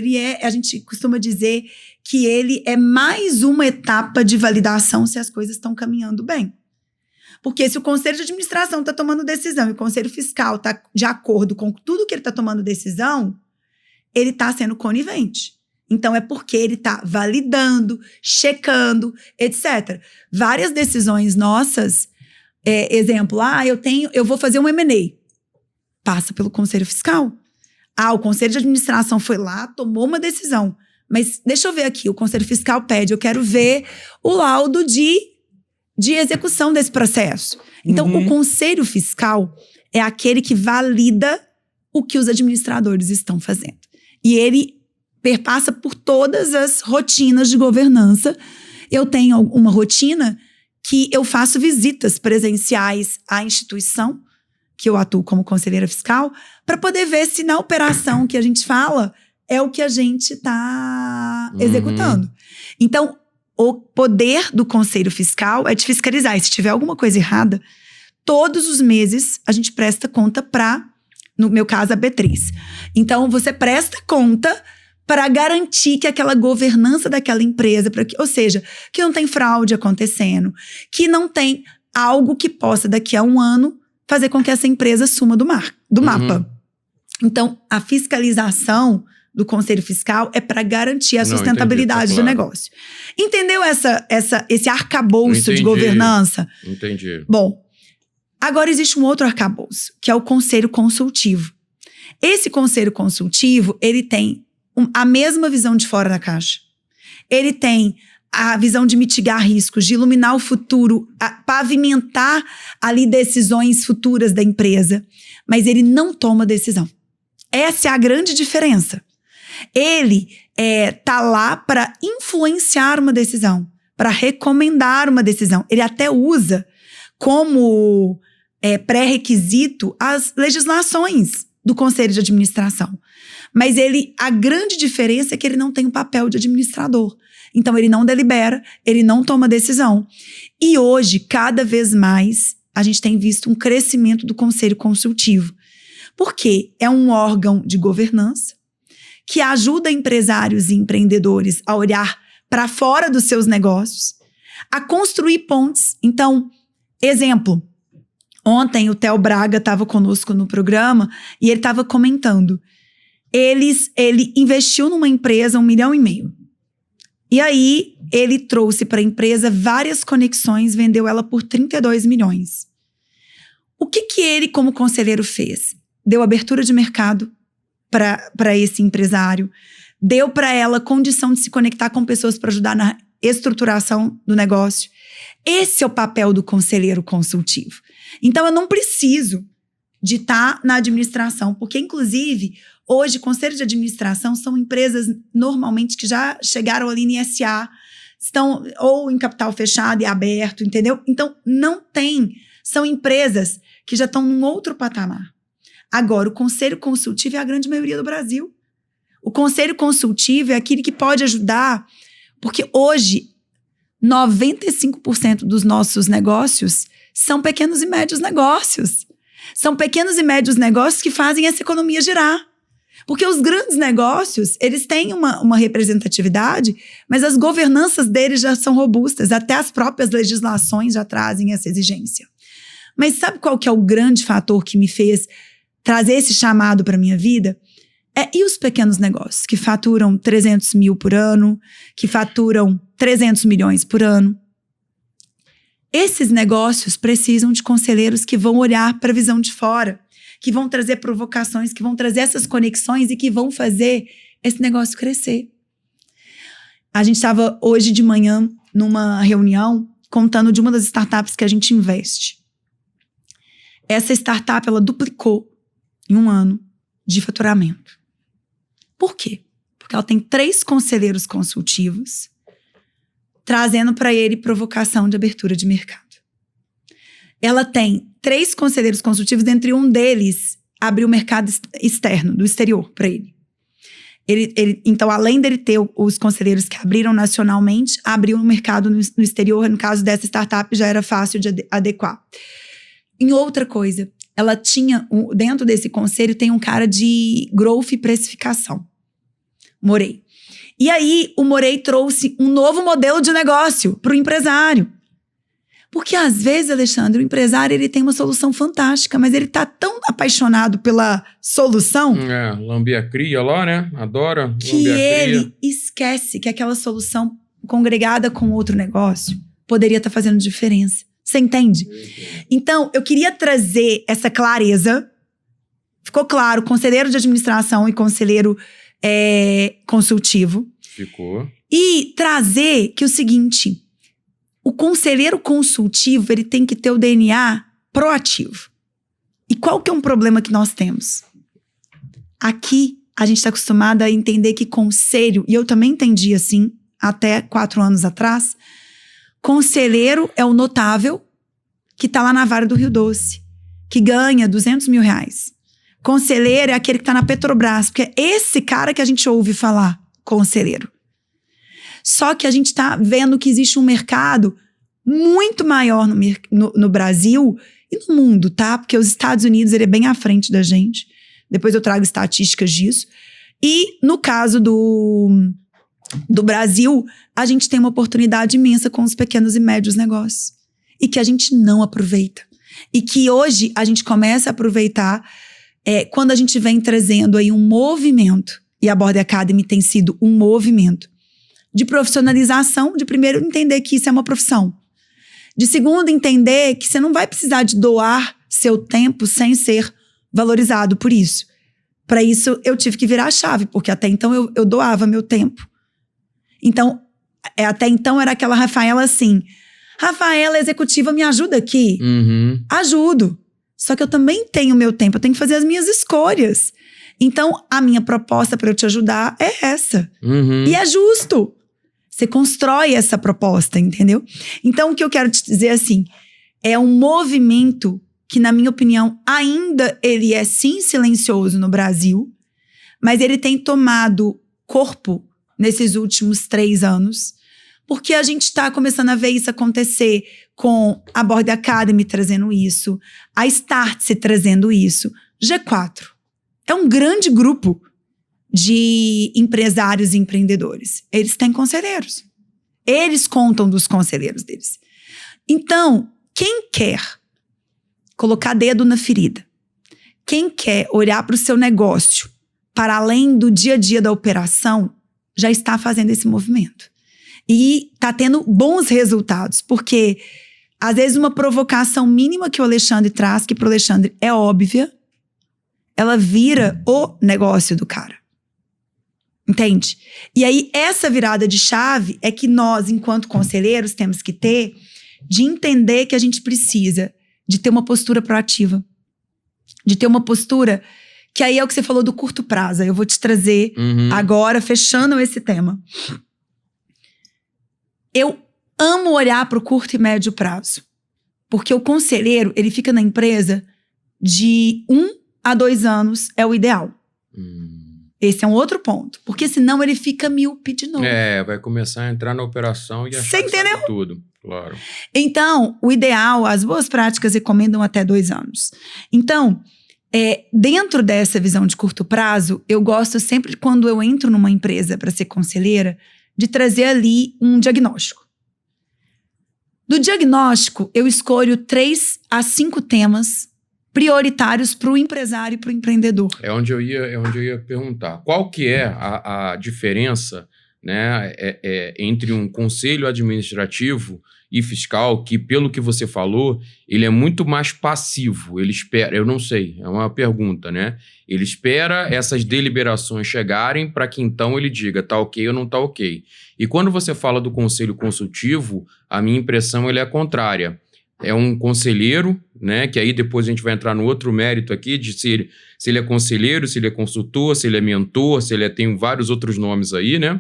A gente costuma dizer que ele é mais uma etapa de validação se as coisas estão caminhando bem. Porque se o conselho de administração está tomando decisão e o conselho fiscal está de acordo com tudo que ele está tomando decisão, ele está sendo conivente. Então, é porque ele está validando, checando, etc. Várias decisões nossas, exemplo, eu vou fazer um M&A. Passa pelo conselho fiscal. O conselho de administração foi lá, tomou uma decisão. Mas deixa eu ver aqui, o conselho fiscal pede, eu quero ver o laudo de execução desse processo. Então, o conselho fiscal é aquele que valida o que os administradores estão fazendo. E ele perpassa por todas as rotinas de governança. Eu tenho uma rotina que eu faço visitas presenciais à instituição, que eu atuo como conselheira fiscal, para poder ver se na operação que a gente fala é o que a gente está executando. Então, o poder do conselho fiscal é de fiscalizar. E se tiver alguma coisa errada, todos os meses a gente presta conta para, no meu caso, a B3. Então, você presta conta para garantir que aquela governança daquela empresa, ou seja, que não tem fraude acontecendo, que não tem algo que possa, daqui a um ano, fazer com que essa empresa suma do mapa. Então, a fiscalização do Conselho Fiscal é para garantir a sustentabilidade do negócio. Entendeu esse arcabouço de governança? Entendi. Bom, agora existe um outro arcabouço, que é o Conselho Consultivo. Esse Conselho Consultivo, ele tem a mesma visão de fora da caixa. Ele tem a visão de mitigar riscos, de iluminar o futuro, pavimentar ali decisões futuras da empresa. Mas ele não toma decisão. Essa é a grande diferença. Ele tá lá para influenciar uma decisão, para recomendar uma decisão. Ele até usa como pré-requisito as legislações do Conselho de Administração. Mas a grande diferença é que ele não tem um papel de administrador. Então, ele não delibera, ele não toma decisão. E hoje, cada vez mais, a gente tem visto um crescimento do Conselho Consultivo. Porque é um órgão de governança que ajuda empresários e empreendedores a olhar para fora dos seus negócios, a construir pontes. Então, exemplo, ontem o Theo Braga estava conosco no programa e ele estava comentando. Ele investiu numa empresa 1,5 milhão. E aí, ele trouxe para a empresa várias conexões, vendeu ela por 32 milhões. O que ele, como conselheiro, fez? Deu abertura de mercado para esse empresário, deu para ela condição de se conectar com pessoas para ajudar na estruturação do negócio. Esse é o papel do conselheiro consultivo. Então, eu não preciso de estar na administração, porque, inclusive, hoje, conselho de administração são empresas, normalmente, que já chegaram ali em SA, estão ou em capital fechado e aberto, entendeu? Então, não tem. São empresas que já estão num outro patamar. Agora, o conselho consultivo é a grande maioria do Brasil. O conselho consultivo é aquele que pode ajudar, porque hoje, 95% dos nossos negócios são pequenos e médios negócios. São pequenos e médios negócios que fazem essa economia girar. Porque os grandes negócios, eles têm uma representatividade, mas as governanças deles já são robustas, até as próprias legislações já trazem essa exigência. Mas sabe qual que é o grande fator que me fez trazer esse chamado para a minha vida? E os pequenos negócios, que faturam 300 mil por ano, que faturam 300 milhões por ano. Esses negócios precisam de conselheiros que vão olhar para a visão de fora, que vão trazer provocações, que vão trazer essas conexões e que vão fazer esse negócio crescer. A gente estava hoje de manhã numa reunião contando de uma das startups que a gente investe. Essa startup, ela duplicou em 1 ano de faturamento. Por quê? Porque ela tem 3 conselheiros consultivos trazendo para ele provocação de abertura de mercado. Ela tem 3 conselheiros consultivos, dentre um deles abriu o mercado externo, do exterior, para ele. Então, além dele ter os conselheiros que abriram nacionalmente, abriu um mercado no exterior. No caso dessa startup, já era fácil de adequar. Em outra coisa, ela tinha, dentro desse conselho, tem um cara de growth e precificação. Morei. E aí, o Morei trouxe um novo modelo de negócio para o empresário. Porque, às vezes, Alexandre, o empresário ele tem uma solução fantástica, mas ele tá tão apaixonado pela solução... lambia cria lá, né? Adora. Que ele esquece que aquela solução congregada com outro negócio poderia estar fazendo diferença. Você entende? Então, eu queria trazer essa clareza. Ficou claro, conselheiro de administração e conselheiro consultivo. Ficou. E trazer que o seguinte, o conselheiro consultivo, ele tem que ter o DNA proativo. E qual que é um problema que nós temos? Aqui, a gente está acostumado a entender que conselho, e eu também entendi assim, até 4 anos atrás, conselheiro é o notável que está lá na Vara do Rio Doce, que ganha 200 mil reais. Conselheiro é aquele que está na Petrobras, porque é esse cara que a gente ouve falar, conselheiro. Só que a gente está vendo que existe um mercado muito maior no Brasil e no mundo, tá? Porque os Estados Unidos, ele é bem à frente da gente. Depois eu trago estatísticas disso. E no caso do Brasil, a gente tem uma oportunidade imensa com os pequenos e médios negócios. E que a gente não aproveita. E que hoje a gente começa a aproveitar quando a gente vem trazendo aí um movimento, e a Border Academy tem sido um movimento, de profissionalização, de primeiro entender que isso é uma profissão. De segundo, entender que você não vai precisar de doar seu tempo sem ser valorizado por isso. Para isso, eu tive que virar a chave, porque até então eu doava meu tempo. Então, até então era aquela Rafaela assim, Rafaela, executiva, me ajuda aqui. Uhum. Ajudo. Só que eu também tenho meu tempo, eu tenho que fazer as minhas escolhas. Então, a minha proposta para eu te ajudar é essa. Uhum. E é justo. Você constrói essa proposta, entendeu? Então, o que eu quero te dizer assim, é um movimento que, na minha opinião, ainda ele é sim silencioso no Brasil, mas ele tem tomado corpo nesses últimos 3 anos, porque a gente está começando a ver isso acontecer com a Border Academy trazendo isso, a Startse trazendo isso, G4. É um grande grupo de empresários e empreendedores. Eles têm conselheiros. Eles contam dos conselheiros deles. Então, quem quer colocar dedo na ferida, quem quer olhar para o seu negócio para além do dia a dia da operação, já está fazendo esse movimento. E está tendo bons resultados, porque às vezes uma provocação mínima que o Alexandre traz, que para o Alexandre é óbvia, ela vira o negócio do cara. Entende? E aí, essa virada de chave é que nós, enquanto conselheiros, temos que ter de entender que a gente precisa de ter uma postura proativa. De ter uma postura que aí é o que você falou do curto prazo. Eu vou te trazer agora, fechando esse tema. Eu amo olhar para o curto e médio prazo. Porque o conselheiro, ele fica na empresa de 1 a 2 anos é o ideal. Esse é um outro ponto. Porque senão ele fica míope de novo. Vai começar a entrar na operação e achar Você entendeu? Tudo, claro. Então, o ideal, as boas práticas recomendam até 2 anos. Então, dentro dessa visão de curto prazo, eu gosto sempre, quando eu entro numa empresa para ser conselheira, de trazer ali um diagnóstico. Do diagnóstico, eu escolho 3 a 5 temas prioritários para o empresário e para o empreendedor. É onde eu ia perguntar. Qual que é a diferença, né, entre um conselho administrativo e fiscal, que, pelo que você falou, ele é muito mais passivo. Ele espera, eu não sei, é uma pergunta, né? Ele espera essas deliberações chegarem para que então ele diga tá ok ou não tá ok. E quando você fala do conselho consultivo, a minha impressão é a contrária. É um conselheiro, né? Que aí depois a gente vai entrar no outro mérito aqui de se ele é conselheiro, se ele é consultor, se ele é mentor, se ele tem vários outros nomes aí, né?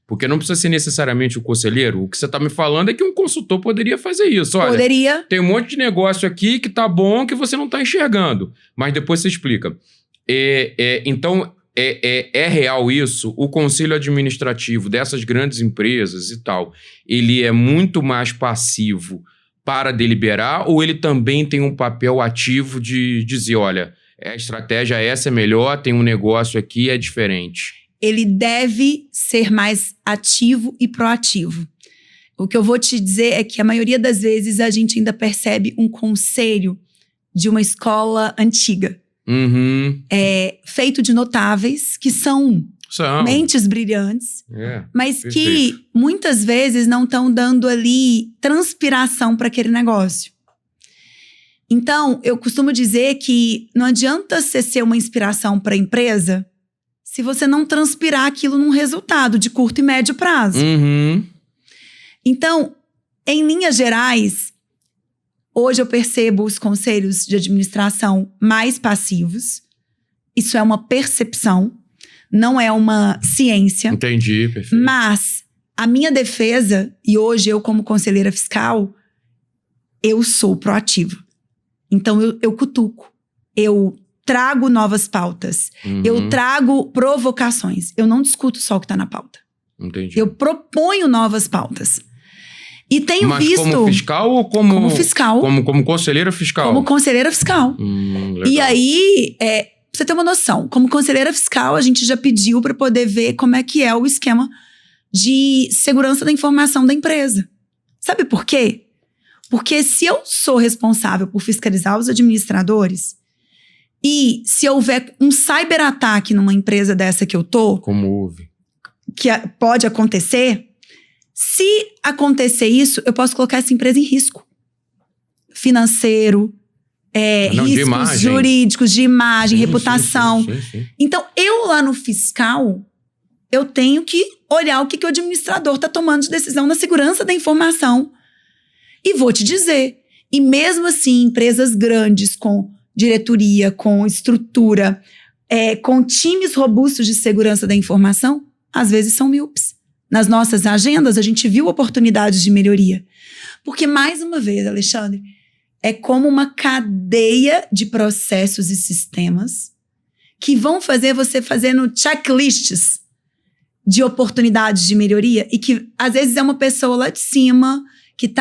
Porque não precisa ser necessariamente o conselheiro. O que você está me falando é que um consultor poderia fazer isso. Olha, poderia. Tem um monte de negócio aqui que tá bom que você não está enxergando. Mas depois você explica. Então, é real isso? O conselho administrativo dessas grandes empresas e tal, ele é muito mais passivo para deliberar, ou ele também tem um papel ativo de dizer, olha, a estratégia essa é melhor, tem um negócio aqui, é diferente? Ele deve ser mais ativo e proativo. O que eu vou te dizer é que a maioria das vezes a gente ainda percebe um conselho de uma escola antiga. Uhum. Feito de notáveis, que são mentes brilhantes, mas perfeito. Que muitas vezes não estão dando ali transpiração para aquele negócio. Então, eu costumo dizer que não adianta você ser uma inspiração para a empresa se você não transpirar aquilo num resultado de curto e médio prazo. Uhum. Então, em linhas gerais, hoje eu percebo os conselhos de administração mais passivos. Isso é uma percepção, não é uma ciência. Entendi, perfeito. Mas a minha defesa, e hoje eu como conselheira fiscal, eu sou proativa. Então eu cutuco, eu trago novas pautas, eu trago provocações. Eu não discuto só o que está na pauta. Entendi. Eu proponho novas pautas. E tenho Mas visto... como fiscal ou como... Como fiscal. Como conselheira fiscal? Como conselheira fiscal. Legal. E aí, pra você ter uma noção, como conselheira fiscal, a gente já pediu para poder ver como é que é o esquema de segurança da informação da empresa. Sabe por quê? Porque se eu sou responsável por fiscalizar os administradores e se houver um cyberataque numa empresa dessa que eu tô... Como houve. Que pode acontecer... Se acontecer isso, eu posso colocar essa empresa em risco. Financeiro, riscos jurídicos, de imagem, reputação. Sim. Então, eu lá no fiscal, eu tenho que olhar o que o administrador está tomando de decisão na segurança da informação. E vou te dizer, e mesmo assim, empresas grandes com diretoria, com estrutura, com times robustos de segurança da informação, às vezes são míopes. Nas nossas agendas, a gente viu oportunidades de melhoria. Porque, mais uma vez, Alexandre, é como uma cadeia de processos e sistemas que vão fazer você fazendo checklists de oportunidades de melhoria e que, às vezes, é uma pessoa lá de cima que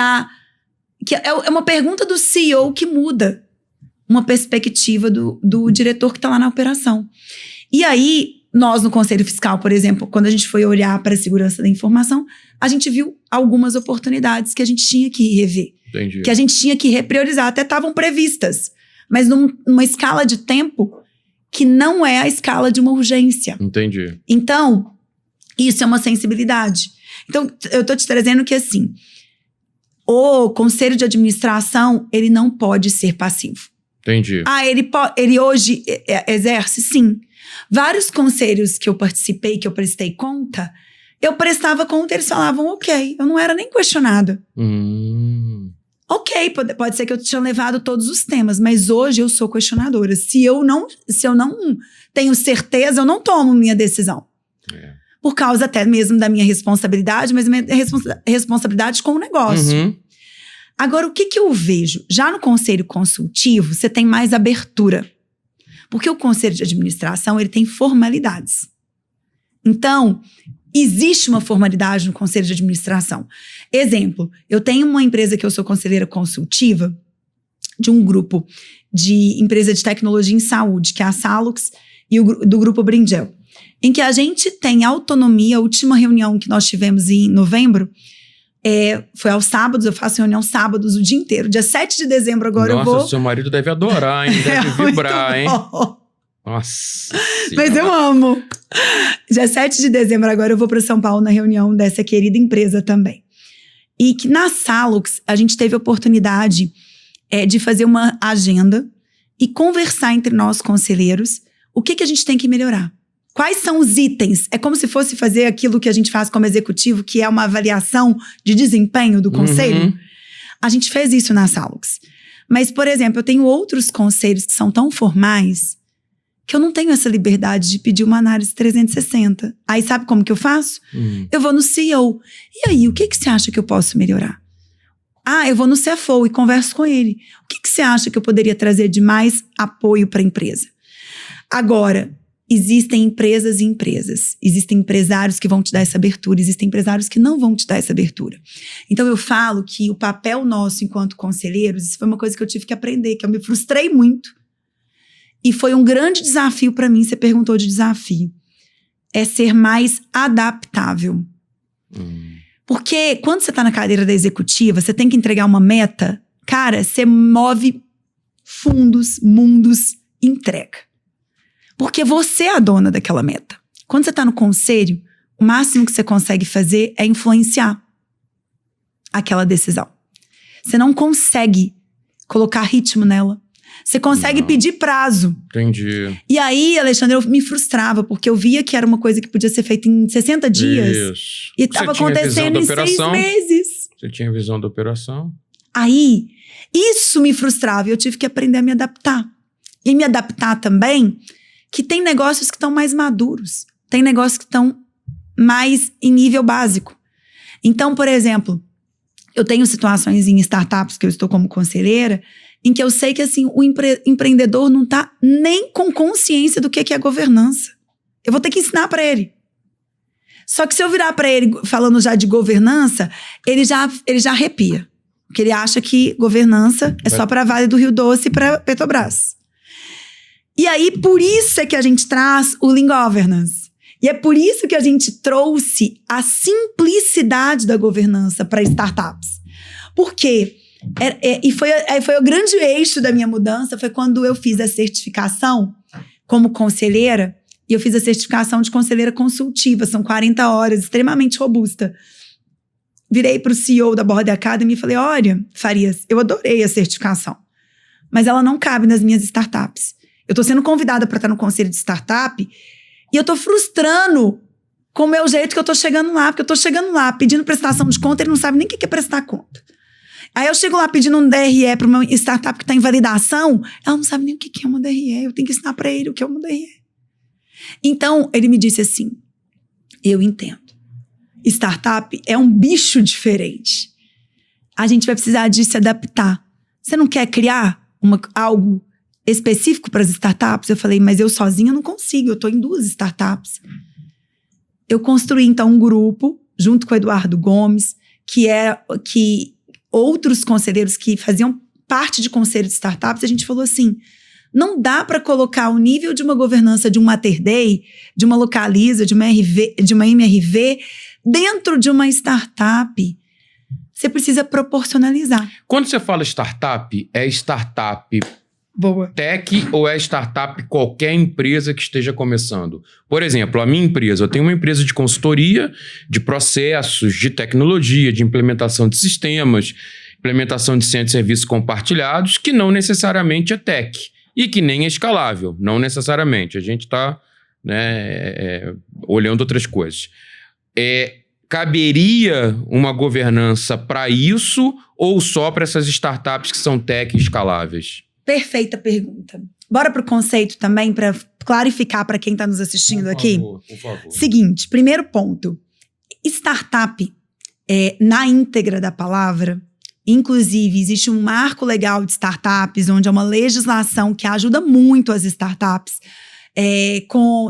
é uma pergunta do CEO que muda uma perspectiva do diretor que está lá na operação. E aí... Nós, no Conselho Fiscal, por exemplo, quando a gente foi olhar para a segurança da informação, a gente viu algumas oportunidades que a gente tinha que rever. Entendi. Que a gente tinha que repriorizar. Até estavam previstas, mas numa escala de tempo que não é a escala de uma urgência. Entendi. Então, isso é uma sensibilidade. Então, eu estou te trazendo que, assim, o Conselho de Administração, ele não pode ser passivo. Entendi. Ele hoje exerce? Sim. Vários conselhos que eu participei, que eu prestei conta, eu prestava conta e eles falavam ok. Eu não era nem questionada. Ok, pode ser que eu tinha levado todos os temas, mas hoje eu sou questionadora. Se eu não tenho certeza, eu não tomo minha decisão. Por causa até mesmo da minha responsabilidade, mas minha responsabilidade com o negócio. Agora, o que eu vejo? Já no conselho consultivo, você tem mais abertura. Porque o conselho de administração, ele tem formalidades. Então, existe uma formalidade no conselho de administração. Exemplo, eu tenho uma empresa que eu sou conselheira consultiva de um grupo de empresa de tecnologia em saúde, que é a Salux, e do grupo Brinjel, em que a gente tem autonomia. A última reunião que nós tivemos em novembro, Foi aos sábados, eu faço reunião sábados o dia inteiro. Dia 7 de dezembro agora eu vou... Nossa, seu marido deve adorar, hein? Deve vibrar, hein? Nossa Mas eu amo. Dia 7 de dezembro agora eu vou para São Paulo na reunião dessa querida empresa também. E que na Salux a gente teve a oportunidade de fazer uma agenda e conversar entre nós conselheiros o que a gente tem que melhorar. Quais são os itens? É como se fosse fazer aquilo que a gente faz como executivo, que é uma avaliação de desempenho do conselho. A gente fez isso na Salux. Mas, por exemplo, eu tenho outros conselhos que são tão formais que eu não tenho essa liberdade de pedir uma análise 360. Aí sabe como que eu faço? Eu vou no CEO. E aí, o que você acha que eu posso melhorar? Eu vou no CFO e converso com ele. O que você acha que eu poderia trazer de mais apoio para a empresa? Agora, existem empresas e empresas. Existem empresários que vão te dar essa abertura, existem empresários que não vão te dar essa abertura. Então eu falo que o papel nosso enquanto conselheiros, isso foi uma coisa que eu tive que aprender, que eu me frustrei muito. E foi um grande desafio para mim, você perguntou de desafio. É ser mais adaptável. Porque quando você tá na cadeira da executiva, você tem que entregar uma meta, cara, você move fundos, mundos, entrega. Porque você é a dona daquela meta. Quando você tá no conselho, o máximo que você consegue fazer é influenciar aquela decisão. Você não consegue colocar ritmo nela. Você consegue pedir prazo. Entendi. E aí, Alexandre, eu me frustrava, porque eu via que era uma coisa que podia ser feita em 60 dias. Isso. E estava acontecendo em 6 meses. Você tinha visão da operação. Aí, isso me frustrava e eu tive que aprender a me adaptar. E me adaptar também que tem negócios que estão mais maduros. Tem negócios que estão mais em nível básico. Então, por exemplo, eu tenho situações em startups que eu estou como conselheira em que eu sei que assim, o empreendedor não está nem com consciência do que é governança. Eu vou ter que ensinar para ele. Só que se eu virar para ele falando já de governança, ele já arrepia. Porque ele acha que governança é só para Vale do Rio Doce e para Petrobras. E aí, por isso é que a gente traz o Lean Governance. E é por isso que a gente trouxe a simplicidade da governança para startups. Por quê? E foi o grande eixo da minha mudança, foi quando eu fiz a certificação como conselheira, e eu fiz a certificação de conselheira consultiva, são 40 horas, extremamente robusta. Virei para o CEO da Board Academy e falei, olha, Farias, eu adorei a certificação, mas ela não cabe nas minhas startups. Eu estou sendo convidada para estar no conselho de startup e eu estou frustrando com o meu jeito que eu estou chegando lá, porque eu estou chegando lá pedindo prestação de conta, ele não sabe nem o que é prestar conta. Aí eu chego lá pedindo um DRE para uma startup que está em validação, ela não sabe nem o que é uma DRE, eu tenho que ensinar para ele o que é uma DRE. Então, ele me disse assim, eu entendo, startup é um bicho diferente. A gente vai precisar de se adaptar. Você não quer criar algo específico para as startups? Eu falei, mas eu sozinha não consigo, eu estou em 2 startups. Eu construí, então, um grupo, junto com o Eduardo Gomes, que outros conselheiros que faziam parte de conselho de startups, a gente falou assim, não dá para colocar o nível de uma governança de um Mater Dei, de uma Localiza, de uma MRV, dentro de uma startup. Você precisa proporcionalizar. Quando você fala startup, é startup boa tech ou é startup qualquer empresa que esteja começando? Por exemplo, a minha empresa, eu tenho uma empresa de consultoria, de processos, de tecnologia, de implementação de sistemas, implementação de centros de serviços compartilhados, que não necessariamente é tech e que nem é escalável, não necessariamente. A gente está olhando outras coisas. Caberia uma governança para isso ou só para essas startups que são tech e escaláveis? Perfeita pergunta. Bora pro conceito também, para clarificar para quem está nos assistindo aqui? Por favor. Seguinte, primeiro ponto. Startup, na íntegra da palavra, inclusive existe um marco legal de startups, onde é uma legislação que ajuda muito as startups,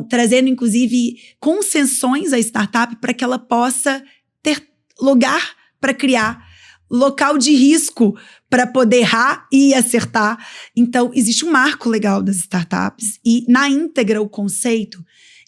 trazendo inclusive concessões à startup para que ela possa ter lugar para criar, local de risco para poder errar e acertar. Então, existe um marco legal das startups e, na íntegra, o conceito,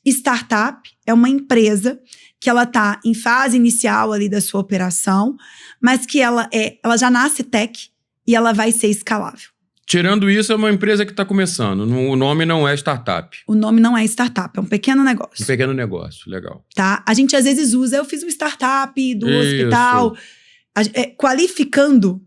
Startup é uma empresa que ela está em fase inicial ali da sua operação, mas que ela já nasce tech e ela vai ser escalável. Tirando isso, é uma empresa que está começando. O nome não é startup. O nome não é startup, é um pequeno negócio. Um pequeno negócio, legal. Tá? A gente às vezes usa, eu fiz um startup do hospital. Qualificando,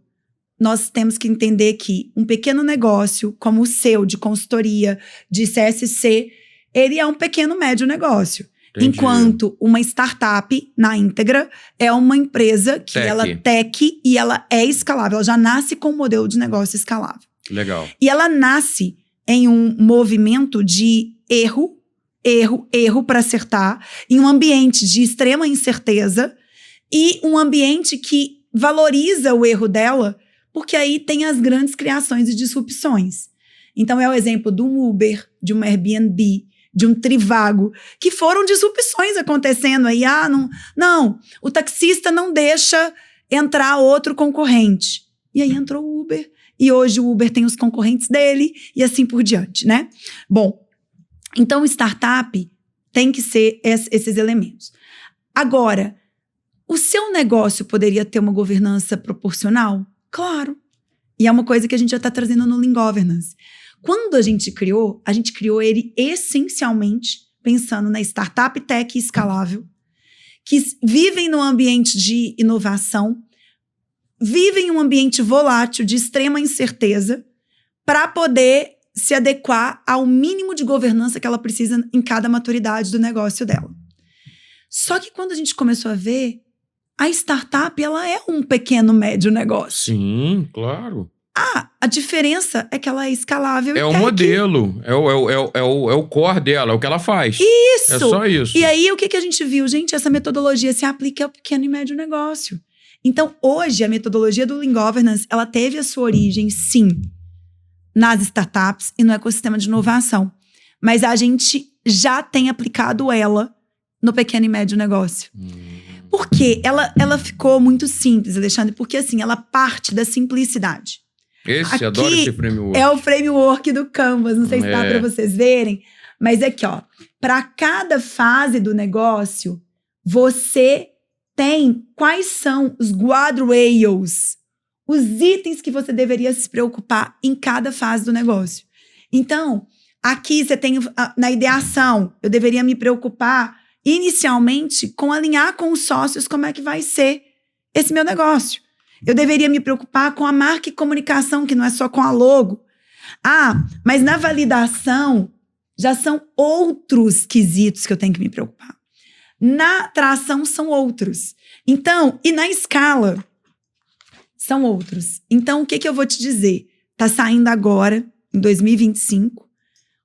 nós temos que entender que um pequeno negócio, como o seu, de consultoria, de CSC, ele é um pequeno médio negócio. Entendi. Enquanto uma startup, na íntegra, é uma empresa que ela é tech e ela é escalável. Ela já nasce com um modelo de negócio escalável. Legal. E ela nasce em um movimento de erro para acertar, em um ambiente de extrema incerteza e um ambiente que valoriza o erro dela, porque aí tem as grandes criações e disrupções. Então é o exemplo de um Uber, de um Airbnb, de um Trivago, que foram disrupções acontecendo aí. Não, o taxista não deixa entrar outro concorrente. E aí entrou o Uber. E hoje o Uber tem os concorrentes dele e assim por diante, né? Bom, então startup tem que ser esses elementos. Agora, o seu negócio poderia ter uma governança proporcional? Claro. E é uma coisa que a gente já está trazendo no Lean Governance. Quando a gente criou ele essencialmente pensando na startup tech escalável, que vivem num ambiente de inovação, vivem em um ambiente volátil, de extrema incerteza, para poder se adequar ao mínimo de governança que ela precisa em cada maturidade do negócio dela. Só que quando a gente começou a ver, a startup ela é um pequeno, médio negócio. Sim, claro. A diferença é que ela é escalável. É o modelo, é o core dela, é o que ela faz. Isso! É só isso. E aí, o que a gente viu? Gente, essa metodologia se aplica ao pequeno e médio negócio. Então, hoje, a metodologia do Lean Governance, ela teve a sua origem, sim, nas startups e no ecossistema de inovação. Mas a gente já tem aplicado ela no pequeno e médio negócio. Por quê? Ela ficou muito simples, Alexandre, porque assim, ela parte da simplicidade. Aqui adoro esse framework. É o framework do Canvas, não sei se dá para vocês verem, mas aqui, ó, para cada fase do negócio, você tem quais são os guardrails, os itens que você deveria se preocupar em cada fase do negócio. Então, aqui você tem, na ideação, eu deveria me preocupar inicialmente com alinhar com os sócios como é que vai ser esse meu negócio. Eu deveria me preocupar com a marca e comunicação, que não é só com a logo. Mas na validação, já são outros quesitos que eu tenho que me preocupar. Na tração, são outros. Então, e na escala, são outros. Então, o que eu vou te dizer? Está saindo agora, em 2025,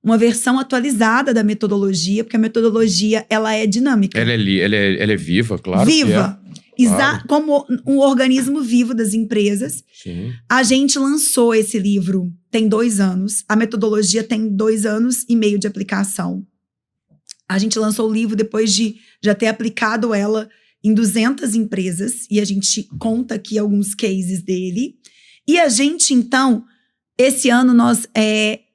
uma versão atualizada da metodologia, porque a metodologia, ela é dinâmica. Ela é viva, claro. Viva. Claro. Como um organismo vivo das empresas. Sim. A gente lançou esse livro tem 2 anos. A metodologia tem 2 anos e meio de aplicação. A gente lançou o livro depois de já ter aplicado ela em 200 empresas. E a gente conta aqui alguns cases dele. E a gente, então, esse ano nós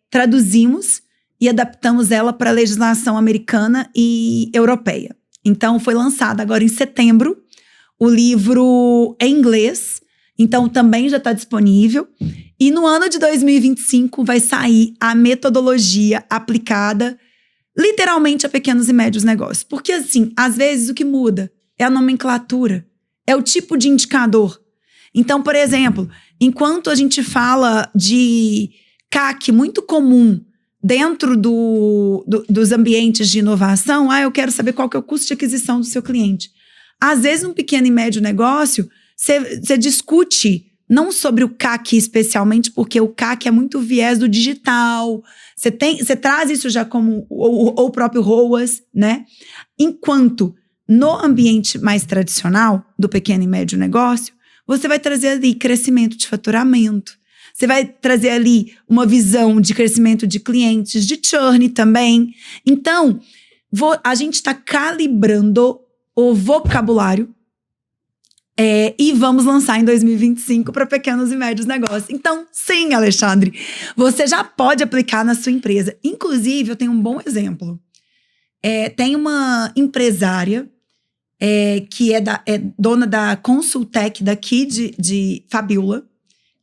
traduzimos e adaptamos ela para a legislação americana e europeia. Então, foi lançado agora em setembro. O livro é em inglês, então também já está disponível. E no ano de 2025 vai sair a metodologia aplicada literalmente a pequenos e médios negócios. Porque assim, às vezes o que muda é a nomenclatura, é o tipo de indicador. Então, por exemplo, enquanto a gente fala de CAC muito comum dentro dos ambientes de inovação, eu quero saber qual que é o custo de aquisição do seu cliente. Às vezes, um pequeno e médio negócio, você discute não sobre o CAC especialmente, porque o CAC é muito viés do digital. Você traz isso já como o próprio ROAS, né? Enquanto no ambiente mais tradicional do pequeno e médio negócio, você vai trazer ali crescimento de faturamento. Você vai trazer ali uma visão de crescimento de clientes, de churn também. Então, a gente está calibrando o vocabulário e vamos lançar em 2025 para pequenos e médios negócios. Então, sim, Alexandre, você já pode aplicar na sua empresa. Inclusive, eu tenho um bom exemplo. Tem uma empresária que é dona da Consultec daqui de Fabiola,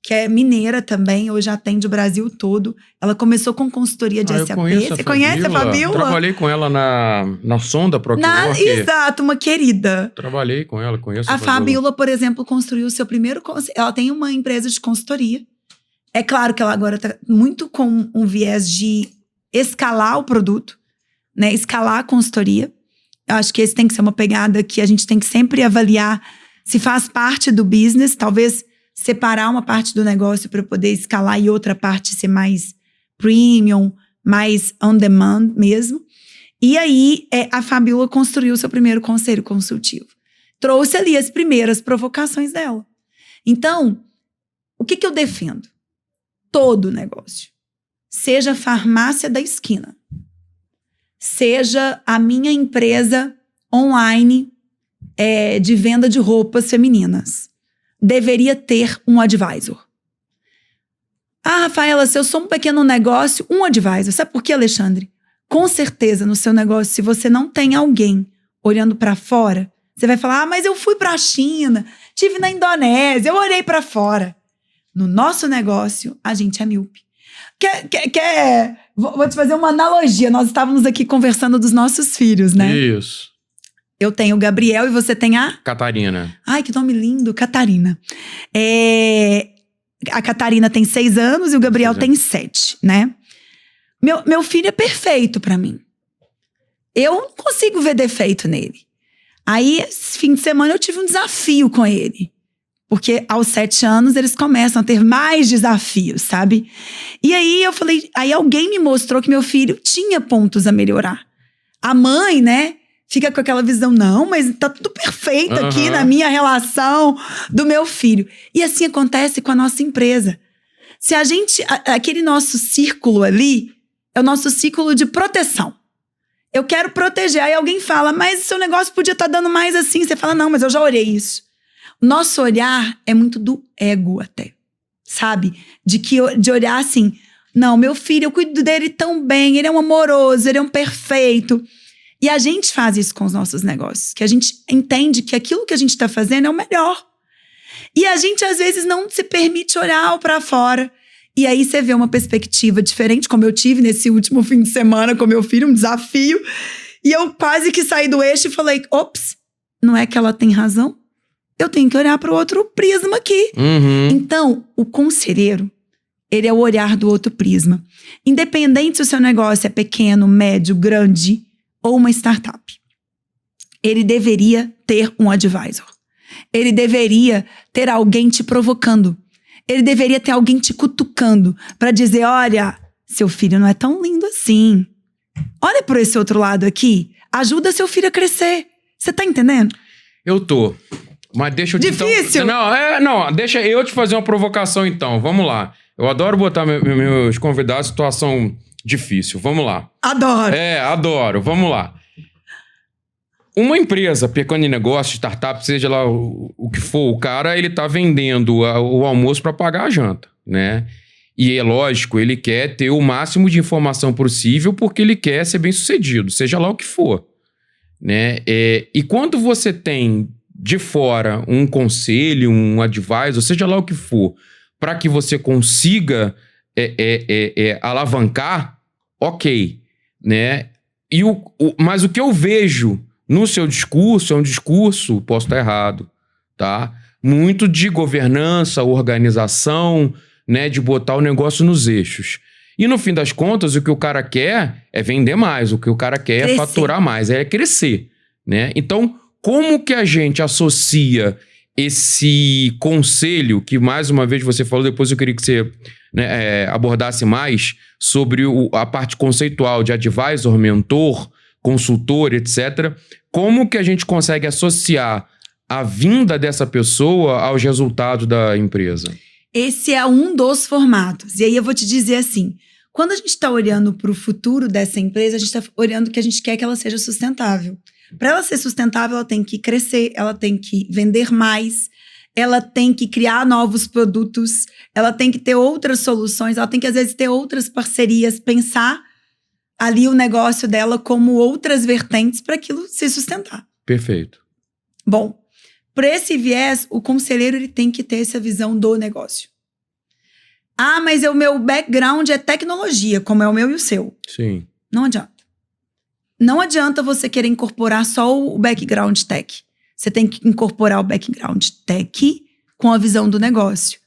que é mineira também, hoje atende o Brasil todo. Ela começou com consultoria de SAP. Você conhece a Fabiola? Trabalhei com ela na Sonda ProQuick. Exato, uma querida. Trabalhei com ela, conheço a Fabiola, por exemplo, construiu o seu primeiro... Ela tem uma empresa de consultoria. É claro que ela agora está muito com um viés de escalar o produto, né? Escalar a consultoria. Eu acho que esse tem que ser uma pegada que a gente tem que sempre avaliar se faz parte do business, talvez separar uma parte do negócio para poder escalar e outra parte ser mais premium, mais on demand mesmo. E aí, a Fabiola construiu o seu primeiro conselho consultivo. Trouxe ali as primeiras provocações dela. Então, o que eu defendo? Todo negócio. Seja a farmácia da esquina. Seja a minha empresa online de venda de roupas femininas. Deveria ter um advisor. Rafaela, se eu sou um pequeno negócio, um advisor. Sabe por quê, Alexandre? Com certeza, no seu negócio, se você não tem alguém olhando para fora, você vai falar, mas eu fui para a China, estive na Indonésia, eu olhei para fora. No nosso negócio, a gente é míope. Vou te fazer uma analogia. Nós estávamos aqui conversando dos nossos filhos, né? Isso. Eu tenho o Gabriel e você tem a... Catarina. Ai, que nome lindo, Catarina. A Catarina tem 6 anos e o Gabriel tem 7, né? Meu filho é perfeito pra mim. Eu não consigo ver defeito nele. Aí, esse fim de semana, eu tive um desafio com ele. Porque aos 7 anos, eles começam a ter mais desafios, sabe? E aí, eu falei... Aí, alguém me mostrou que meu filho tinha pontos a melhorar. A mãe, né? Fica com aquela visão, não, mas tá tudo perfeito aqui na minha relação do meu filho. E assim acontece com a nossa empresa. Se a gente... Aquele nosso círculo ali é o nosso círculo de proteção. Eu quero proteger. Aí alguém fala, mas seu negócio podia estar dando mais assim. Você fala, não, mas eu já olhei isso. O nosso olhar é muito do ego até, sabe? De olhar assim, não, meu filho, eu cuido dele tão bem, ele é um amoroso, ele é um perfeito. E a gente faz isso com os nossos negócios, que a gente entende que aquilo que a gente está fazendo é o melhor. E a gente, às vezes, não se permite olhar para fora. E aí você vê uma perspectiva diferente, como eu tive nesse último fim de semana com meu filho, um desafio. E eu quase que saí do eixo e falei, ops, não é que ela tem razão? Eu tenho que olhar para o outro prisma aqui. Então, o conselheiro, ele é o olhar do outro prisma. Independente se o seu negócio é pequeno, médio, grande ou uma startup. Ele deveria ter um advisor. Ele deveria ter alguém te provocando. Ele deveria ter alguém te cutucando para dizer, olha, seu filho não é tão lindo assim. Olha por esse outro lado aqui. Ajuda seu filho a crescer. Você tá entendendo? Eu tô. Mas deixa eu... Difícil? Então, não, deixa eu te fazer uma provocação então. Vamos lá. Eu adoro botar meus convidados em situação difícil. Vamos lá. Adoro. Adoro. Vamos lá. Uma empresa, pequeno negócio, startup, seja lá o que for, o cara, ele tá vendendo o almoço para pagar a janta, né? E é lógico, ele quer ter o máximo de informação possível porque ele quer ser bem sucedido, seja lá o que for, né? E quando você tem de fora um conselho, um advisor, seja lá o que for, para que você consiga alavancar, ok, né? Mas o que eu vejo no seu discurso é um discurso, posso estar errado, tá? Muito de governança, organização, né? De botar o negócio nos eixos. E no fim das contas, o que o cara quer é vender mais, o que o cara quer crescer. É faturar mais, é crescer, né? Então, como que a gente associa esse conselho, que mais uma vez você falou, depois eu queria que você abordasse mais sobre a parte conceitual de advisor, mentor, consultor, etc. Como que a gente consegue associar a vinda dessa pessoa aos resultados da empresa? Esse é um dos formatos. E aí eu vou te dizer assim, quando a gente está olhando para o futuro dessa empresa, a gente está olhando que a gente quer que ela seja sustentável. Para ela ser sustentável, ela tem que crescer, ela tem que vender mais, ela tem que criar novos produtos, ela tem que ter outras soluções, ela tem que, às vezes, ter outras parcerias, pensar ali o negócio dela como outras vertentes para aquilo se sustentar. Perfeito. Bom, para esse viés, o conselheiro ele tem que ter essa visão do negócio. Ah, mas o meu background é tecnologia, como é o meu e o seu. Sim. Não adianta. Não adianta você querer incorporar só o background tech. Você tem que incorporar o background tech com a visão do negócio.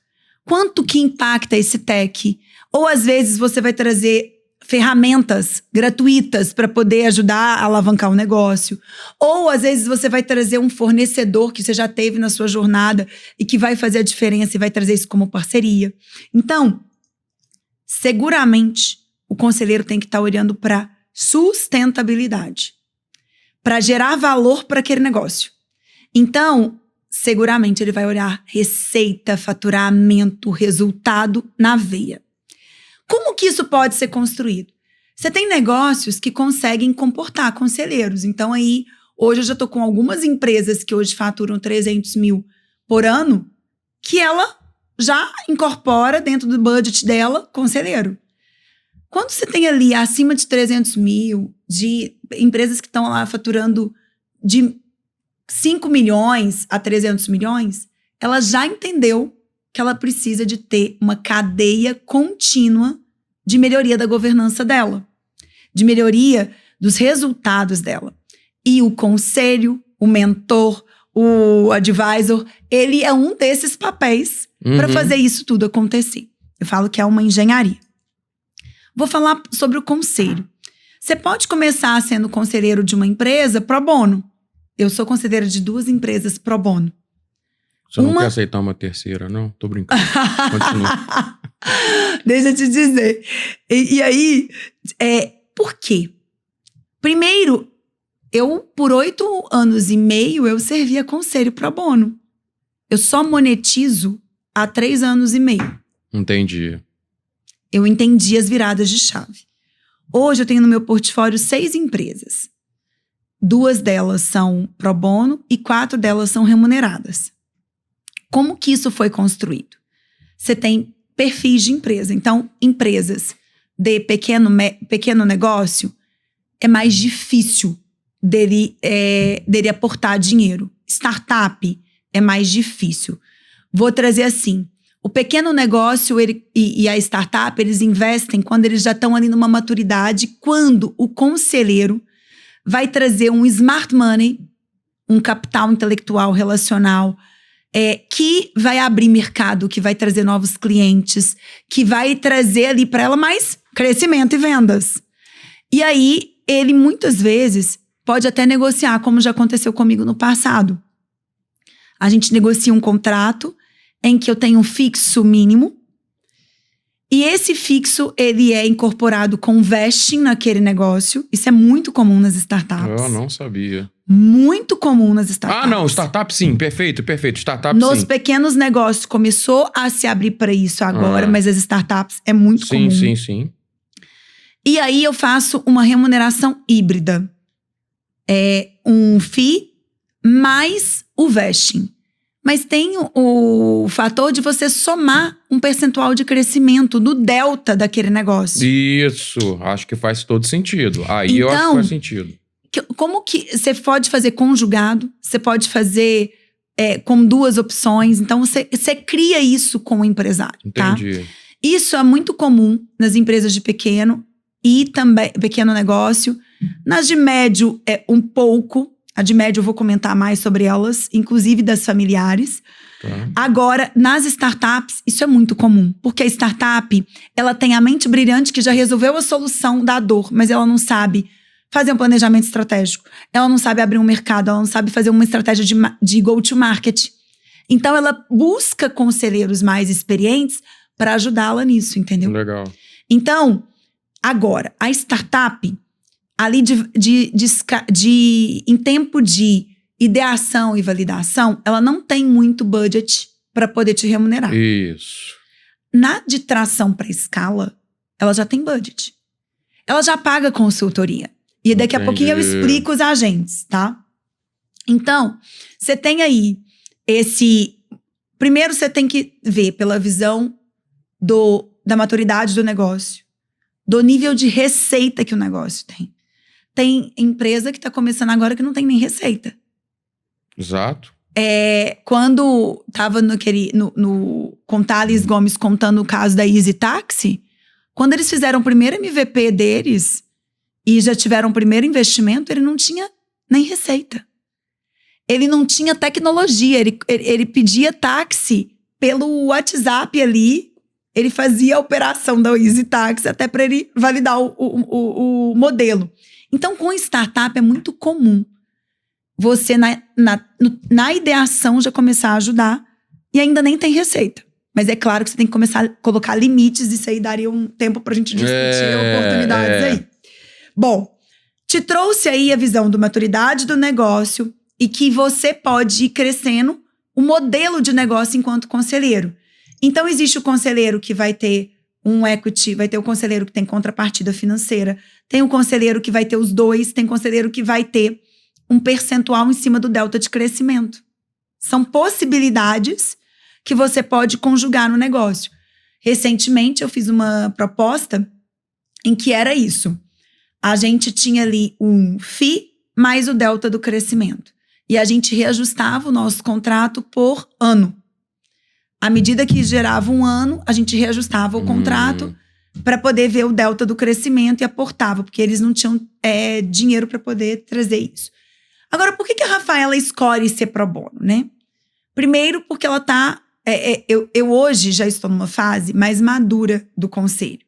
Quanto que impacta esse tech? Ou às vezes você vai trazer ferramentas gratuitas para poder ajudar a alavancar o negócio. Ou às vezes você vai trazer um fornecedor que você já teve na sua jornada e que vai fazer a diferença e vai trazer isso como parceria. Então, seguramente, o conselheiro tem que estar olhando para sustentabilidade, para gerar valor para aquele negócio. Então, seguramente ele vai olhar receita, faturamento, resultado na veia. Como que isso pode ser construído? Você tem negócios que conseguem comportar conselheiros. Então aí, hoje eu já estou com algumas empresas que hoje faturam 300 mil por ano, que ela já incorpora dentro do budget dela conselheiro. Quando você tem ali acima de 300 mil, de empresas que estão lá faturando de 5 milhões a 300 milhões, ela já entendeu que ela precisa de ter uma cadeia contínua de melhoria da governança dela, de melhoria dos resultados dela. E o conselho, o mentor, o advisor, ele é um desses papéis para fazer isso tudo acontecer. Eu falo que é uma engenharia. Vou falar sobre o conselho. Você pode começar sendo conselheiro de uma empresa pro bono. Eu sou conselheira de 2 empresas pro bono. Você não quer aceitar uma terceira, não? Tô brincando. Continua. Deixa eu te dizer. E aí, por quê? Primeiro, por 8 anos e meio, eu servia conselho pro bono. Eu só monetizo há 3 anos e meio. Entendi. Eu entendi as viradas de chave. Hoje eu tenho no meu portfólio 6 empresas. 2 delas são pro bono e 4 delas são remuneradas. Como que isso foi construído? Você tem perfis de empresa. Então, empresas de pequeno negócio, é mais difícil dele aportar dinheiro. Startup é mais difícil. Vou trazer assim, o pequeno negócio e a startup, eles investem quando eles já estão ali numa maturidade, quando o conselheiro vai trazer um smart money, um capital intelectual relacional, que vai abrir mercado, que vai trazer novos clientes, que vai trazer ali para ela mais crescimento e vendas. E aí, ele muitas vezes pode até negociar, como já aconteceu comigo no passado. A gente negocia um contrato em que eu tenho um fixo mínimo, e esse fixo, ele é incorporado com vesting naquele negócio. Isso é muito comum nas startups. Eu não sabia. Muito comum nas startups. Ah, não, startup sim, perfeito. Startup Nos sim. pequenos negócios começou a se abrir para isso agora, mas as startups é muito comum. Sim. E aí eu faço uma remuneração híbrida. Um FII mais o vesting. Mas tem o fator de você somar um percentual de crescimento no delta daquele negócio. Isso, acho que faz todo sentido. Aí eu acho que faz sentido. Como que você pode fazer conjugado, você pode fazer com 2 opções. Então, você cria isso com o empresário. Entendi. Tá? Isso é muito comum nas empresas de pequeno e também pequeno negócio. Nas de médio, um pouco. A de médio eu vou comentar mais sobre elas, inclusive das familiares. Tá. Agora, nas startups, isso é muito comum. Porque a startup, ela tem a mente brilhante que já resolveu a solução da dor, mas ela não sabe fazer um planejamento estratégico. Ela não sabe abrir um mercado, ela não sabe fazer uma estratégia de go-to-market. Então, ela busca conselheiros mais experientes para ajudá-la nisso, entendeu? Legal. Então, agora, a startup, ali em tempo de ideação e validação, ela não tem muito budget para poder te remunerar. Isso. Na de tração para escala, ela já tem budget. Ela já paga consultoria. E daqui a pouquinho eu explico os agentes, tá? Então, você tem aí primeiro você tem que ver pela visão da maturidade do negócio, do nível de receita que o negócio tem. Tem empresa que está começando agora que não tem nem receita. Exato. Quando estava com Thales Gomes contando o caso da Easy Taxi, quando eles fizeram o primeiro MVP deles e já tiveram o primeiro investimento, ele não tinha nem receita. Ele não tinha tecnologia, ele pedia táxi pelo WhatsApp ali, ele fazia a operação da Easy Taxi até para ele validar o modelo. Então, com startup é muito comum você, na ideação, já começar a ajudar e ainda nem tem receita. Mas é claro que você tem que começar a colocar limites, isso aí daria um tempo pra gente discutir oportunidades aí. Bom, te trouxe aí a visão da maturidade do negócio e que você pode ir crescendo o modelo de negócio enquanto conselheiro. Então, existe o conselheiro que vai ter um equity, vai ter o conselheiro que tem contrapartida financeira, tem o conselheiro que vai ter os dois, tem conselheiro que vai ter um percentual em cima do delta de crescimento. São possibilidades que você pode conjugar no negócio. Recentemente, eu fiz uma proposta em que era isso. A gente tinha ali um FII mais o delta do crescimento. E a gente reajustava o nosso contrato por ano. À medida que gerava um ano, a gente reajustava o contrato para poder ver o delta do crescimento e aportava, porque eles não tinham dinheiro para poder trazer isso. Agora, por que a Rafaela escolhe ser pro bono, né? Primeiro, porque ela tá... eu hoje já estou numa fase mais madura do conselho.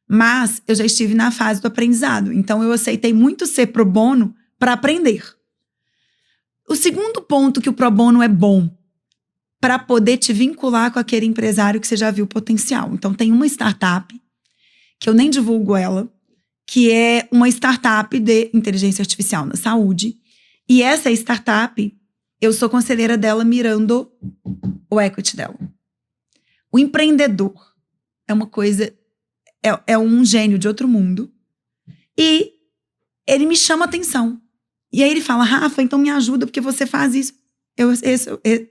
Mas eu já estive na fase do aprendizado. Então, eu aceitei muito ser pro bono para aprender. O segundo ponto que o pro bono é bom, para poder te vincular com aquele empresário que você já viu o potencial. Então, tem uma startup, que eu nem divulgo ela, que é uma startup de inteligência artificial na saúde. E essa startup, eu sou conselheira dela mirando o equity dela. O empreendedor é uma coisa, é um gênio de outro mundo. E ele me chama atenção. E aí ele fala, Rafa, então me ajuda porque você faz isso.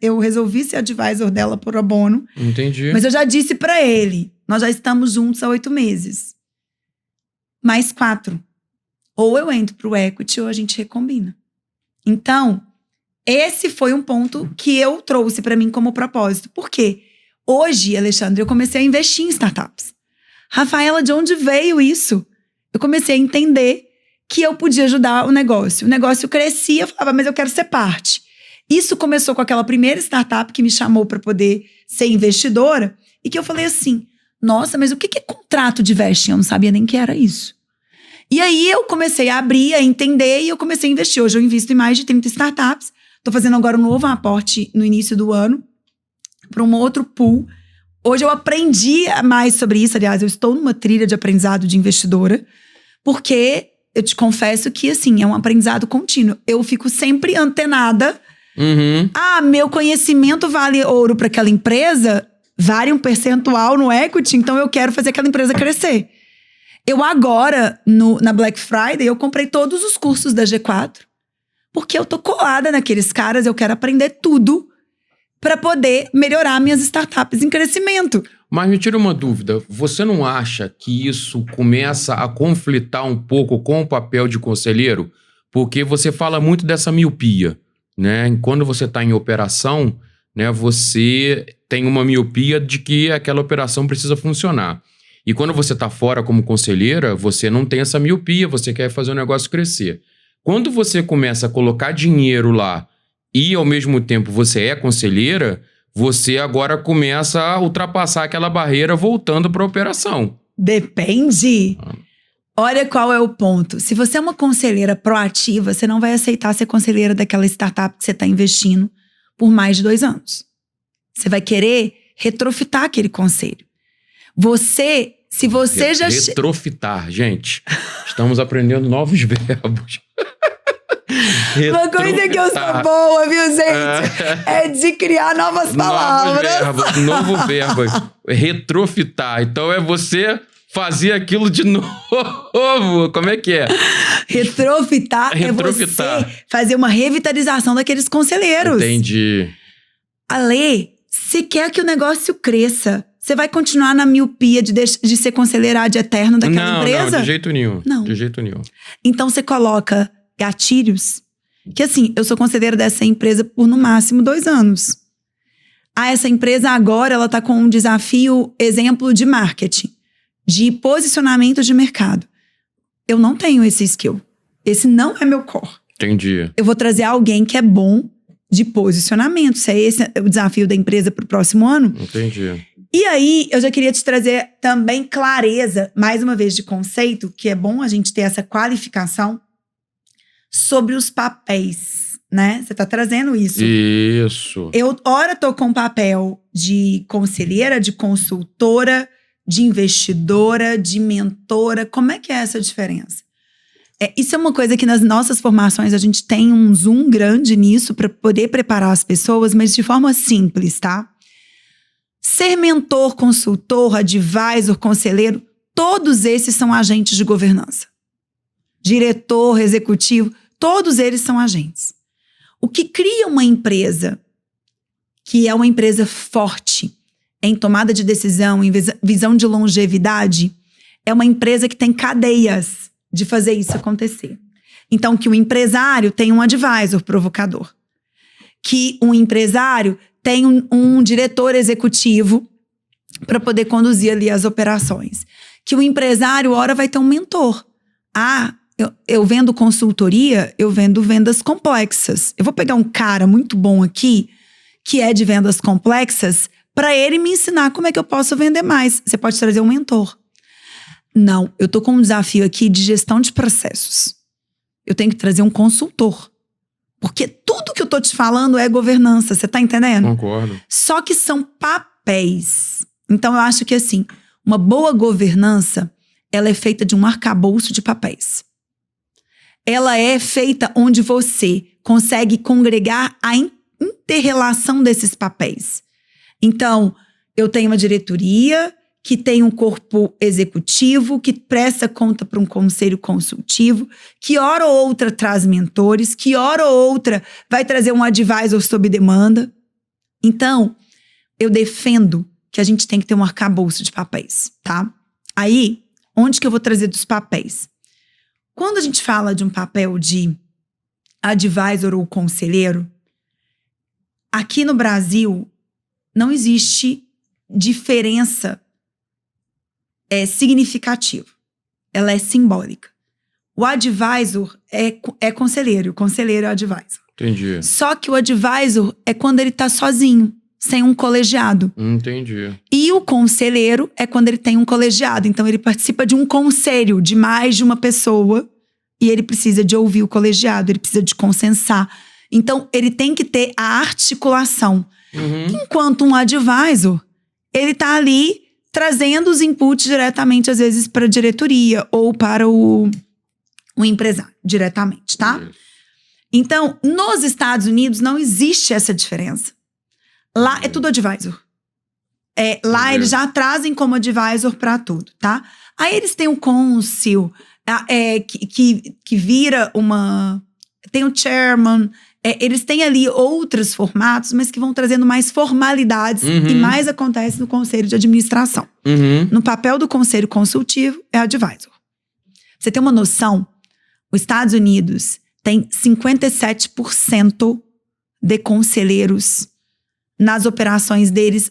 Eu resolvi ser advisor dela por abono. Entendi. Mas eu já disse pra ele, nós já estamos juntos há 8 meses. Mais 4. Ou eu entro pro equity ou a gente recombina. Então, esse foi um ponto que eu trouxe pra mim como propósito. Por quê? Hoje, Alexandre, eu comecei a investir em startups. Rafaela, de onde veio isso? Eu comecei a entender que eu podia ajudar o negócio. O negócio crescia, eu falava, mas eu quero ser parte. Isso começou com aquela primeira startup que me chamou para poder ser investidora e que eu falei assim, nossa, mas o que é contrato de vesting? Eu não sabia nem que era isso. E aí eu comecei a abrir, a entender e eu comecei a investir. Hoje eu invisto em mais de 30 startups. Estou fazendo agora um novo aporte no início do ano para um outro pool. Hoje eu aprendi mais sobre isso. Aliás, eu estou numa trilha de aprendizado de investidora, porque eu te confesso que, assim, é um aprendizado contínuo. Eu fico sempre antenada. Meu conhecimento vale ouro para aquela empresa, vale um percentual no equity, então eu quero fazer aquela empresa crescer. Eu agora, na Black Friday, eu comprei todos os cursos da G4, porque eu tô colada naqueles caras, eu quero aprender tudo para poder melhorar minhas startups em crescimento. Mas me tira uma dúvida, você não acha que isso começa a conflitar um pouco com o papel de conselheiro? Porque você fala muito dessa miopia, né? Quando você está em operação, né, você tem uma miopia de que aquela operação precisa funcionar. E quando você está fora como conselheira, você não tem essa miopia, você quer fazer o negócio crescer. Quando você começa a colocar dinheiro lá e, ao mesmo tempo, você é conselheira, você agora começa a ultrapassar aquela barreira voltando para a operação. Depende. Olha qual é o ponto. Se você é uma conselheira proativa, você não vai aceitar ser conselheira daquela startup que você está investindo por mais de 2 anos. Você vai querer retrofitar aquele conselho. Se você já... Retrofitar, gente. Estamos aprendendo novos verbos. Uma coisa que eu sou boa, viu, gente? É de criar novas palavras. Novo verbo. Retrofitar. Então é você fazer aquilo de novo. Como é que é? Retrofitar é você fazer uma revitalização daqueles conselheiros. Entendi. Ale, se quer que o negócio cresça, Você vai continuar na miopia de ser conselheira ad eterno daquela empresa? Não, de jeito nenhum. Não. De jeito nenhum. Então você coloca gatilhos, que assim, eu sou conselheira dessa empresa por no máximo 2 anos. Essa empresa agora, ela tá com um desafio, exemplo de marketing, de posicionamento de mercado. Eu não tenho esse skill. Esse não é meu core. Entendi. Eu vou trazer alguém que é bom de posicionamento. Se é esse o desafio da empresa pro próximo ano. Entendi. E aí, eu já queria te trazer também clareza, mais uma vez, de conceito, que é bom a gente ter essa qualificação sobre os papéis, né? Você tá trazendo isso. Isso. Eu, ora, tô com papel de conselheira, de consultora, de investidora, de mentora. Como é que é essa diferença? Isso é uma coisa que nas nossas formações a gente tem um zoom grande nisso para poder preparar as pessoas, mas de forma simples, tá? Ser mentor, consultor, advisor, conselheiro, todos esses são agentes de governança. Diretor, executivo, todos eles são agentes. O que cria uma empresa que é uma empresa forte em tomada de decisão, em visão de longevidade, é uma empresa que tem cadeias de fazer isso acontecer. Então, que o empresário tem um advisor provocador. Que um empresário tem um diretor executivo para poder conduzir ali as operações. Que o empresário, ora, vai ter um mentor. Eu vendo consultoria, eu vendo vendas complexas. Eu vou pegar um cara muito bom aqui, que é de vendas complexas, para ele me ensinar como é que eu posso vender mais. Você pode trazer um mentor. Não, eu tô com um desafio aqui de gestão de processos. Eu tenho que trazer um consultor. Porque tudo que eu tô te falando é governança, você tá entendendo? Concordo. Só que são papéis. Então eu acho que assim, uma boa governança, ela é feita de um arcabouço de papéis. Ela é feita onde você consegue congregar a inter-relação desses papéis. Então, eu tenho uma diretoria que tem um corpo executivo, que presta conta para um conselho consultivo, que hora ou outra traz mentores, que hora ou outra vai trazer um advisor sob demanda. Então, eu defendo que a gente tem que ter um arcabouço de papéis, tá? Aí, onde que eu vou trazer dos papéis? Quando a gente fala de um papel de advisor ou conselheiro, aqui no Brasil não existe diferença significativa. Ela é simbólica. O advisor é conselheiro, o conselheiro é advisor. Entendi. Só que o advisor é quando ele tá sozinho, sem um colegiado. Entendi. E o conselheiro é quando ele tem um colegiado. Então, ele participa de um conselho de mais de uma pessoa e ele precisa de ouvir o colegiado, ele precisa de consensar. Então, ele tem que ter a articulação. Enquanto um advisor, ele tá ali trazendo os inputs diretamente, às vezes, para a diretoria ou para o empresário, diretamente, tá? Isso. Então, nos Estados Unidos, não existe essa diferença. Lá é tudo advisor. Lá eles já trazem como advisor para tudo, tá? Aí eles têm um council, que vira uma... Tem o chairman. Eles têm ali outros formatos, mas que vão trazendo mais formalidades e mais acontece no conselho de administração. No papel do conselho consultivo é advisor. Você tem uma noção? Os Estados Unidos tem 57% de conselheiros nas operações deles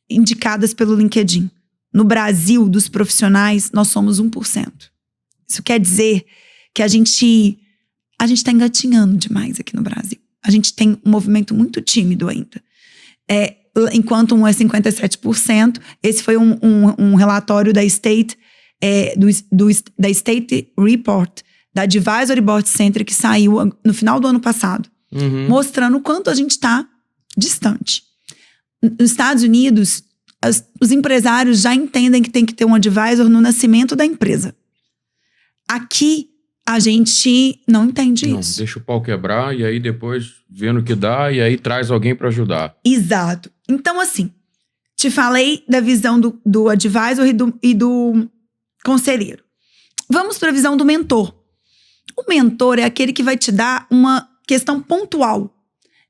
indicadas pelo LinkedIn. No Brasil, dos profissionais, nós somos 1%. Isso quer dizer que a gente tá engatinhando demais aqui no Brasil. A gente tem um movimento muito tímido ainda. Enquanto um é 57%, esse foi um relatório da State, da State Report, da Advisory Board Center, que saiu no final do ano passado, mostrando o quanto a gente está distante. Nos Estados Unidos, os empresários já entendem que tem que ter um advisor no nascimento da empresa. Aqui, a gente não entende isso. Deixa o pau quebrar e aí depois vendo o que dá e aí traz alguém para ajudar. Exato. Então, assim, te falei da visão do advisor e do conselheiro. Vamos para a visão do mentor. O mentor é aquele que vai te dar uma questão pontual.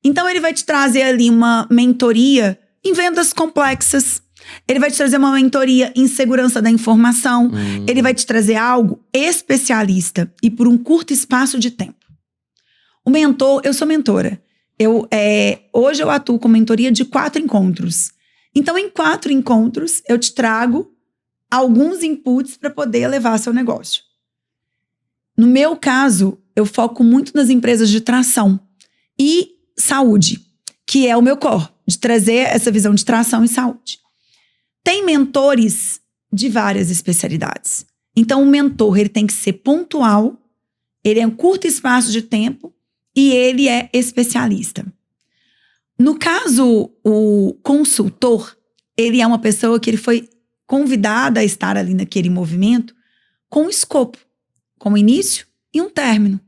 Então, ele vai te trazer ali uma mentoria em vendas complexas. Ele vai te trazer uma mentoria em segurança da informação. Ele vai te trazer algo especialista e por um curto espaço de tempo. O mentor, eu sou mentora. Hoje eu atuo com mentoria de 4 encontros. Então, em 4 encontros, eu te trago alguns inputs para poder levar seu negócio. No meu caso, eu foco muito nas empresas de tração e saúde, que é o meu core, de trazer essa visão de tração e saúde. Tem mentores de várias especialidades. Então, o mentor, ele tem que ser pontual, ele é um curto espaço de tempo e ele é especialista. No caso, o consultor, ele é uma pessoa que ele foi convidada a estar ali naquele movimento com um escopo, com um início e um término.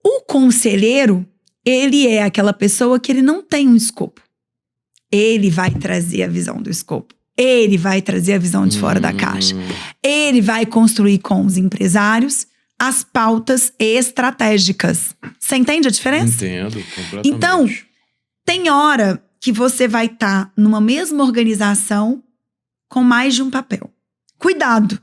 O conselheiro, ele é aquela pessoa que ele não tem um escopo. Ele vai trazer a visão do escopo. Ele vai trazer a visão de fora da caixa. Ele vai construir com os empresários as pautas estratégicas. Você entende a diferença? Entendo, completamente. Então, tem hora que você vai estar numa mesma organização com mais de um papel. Cuidado,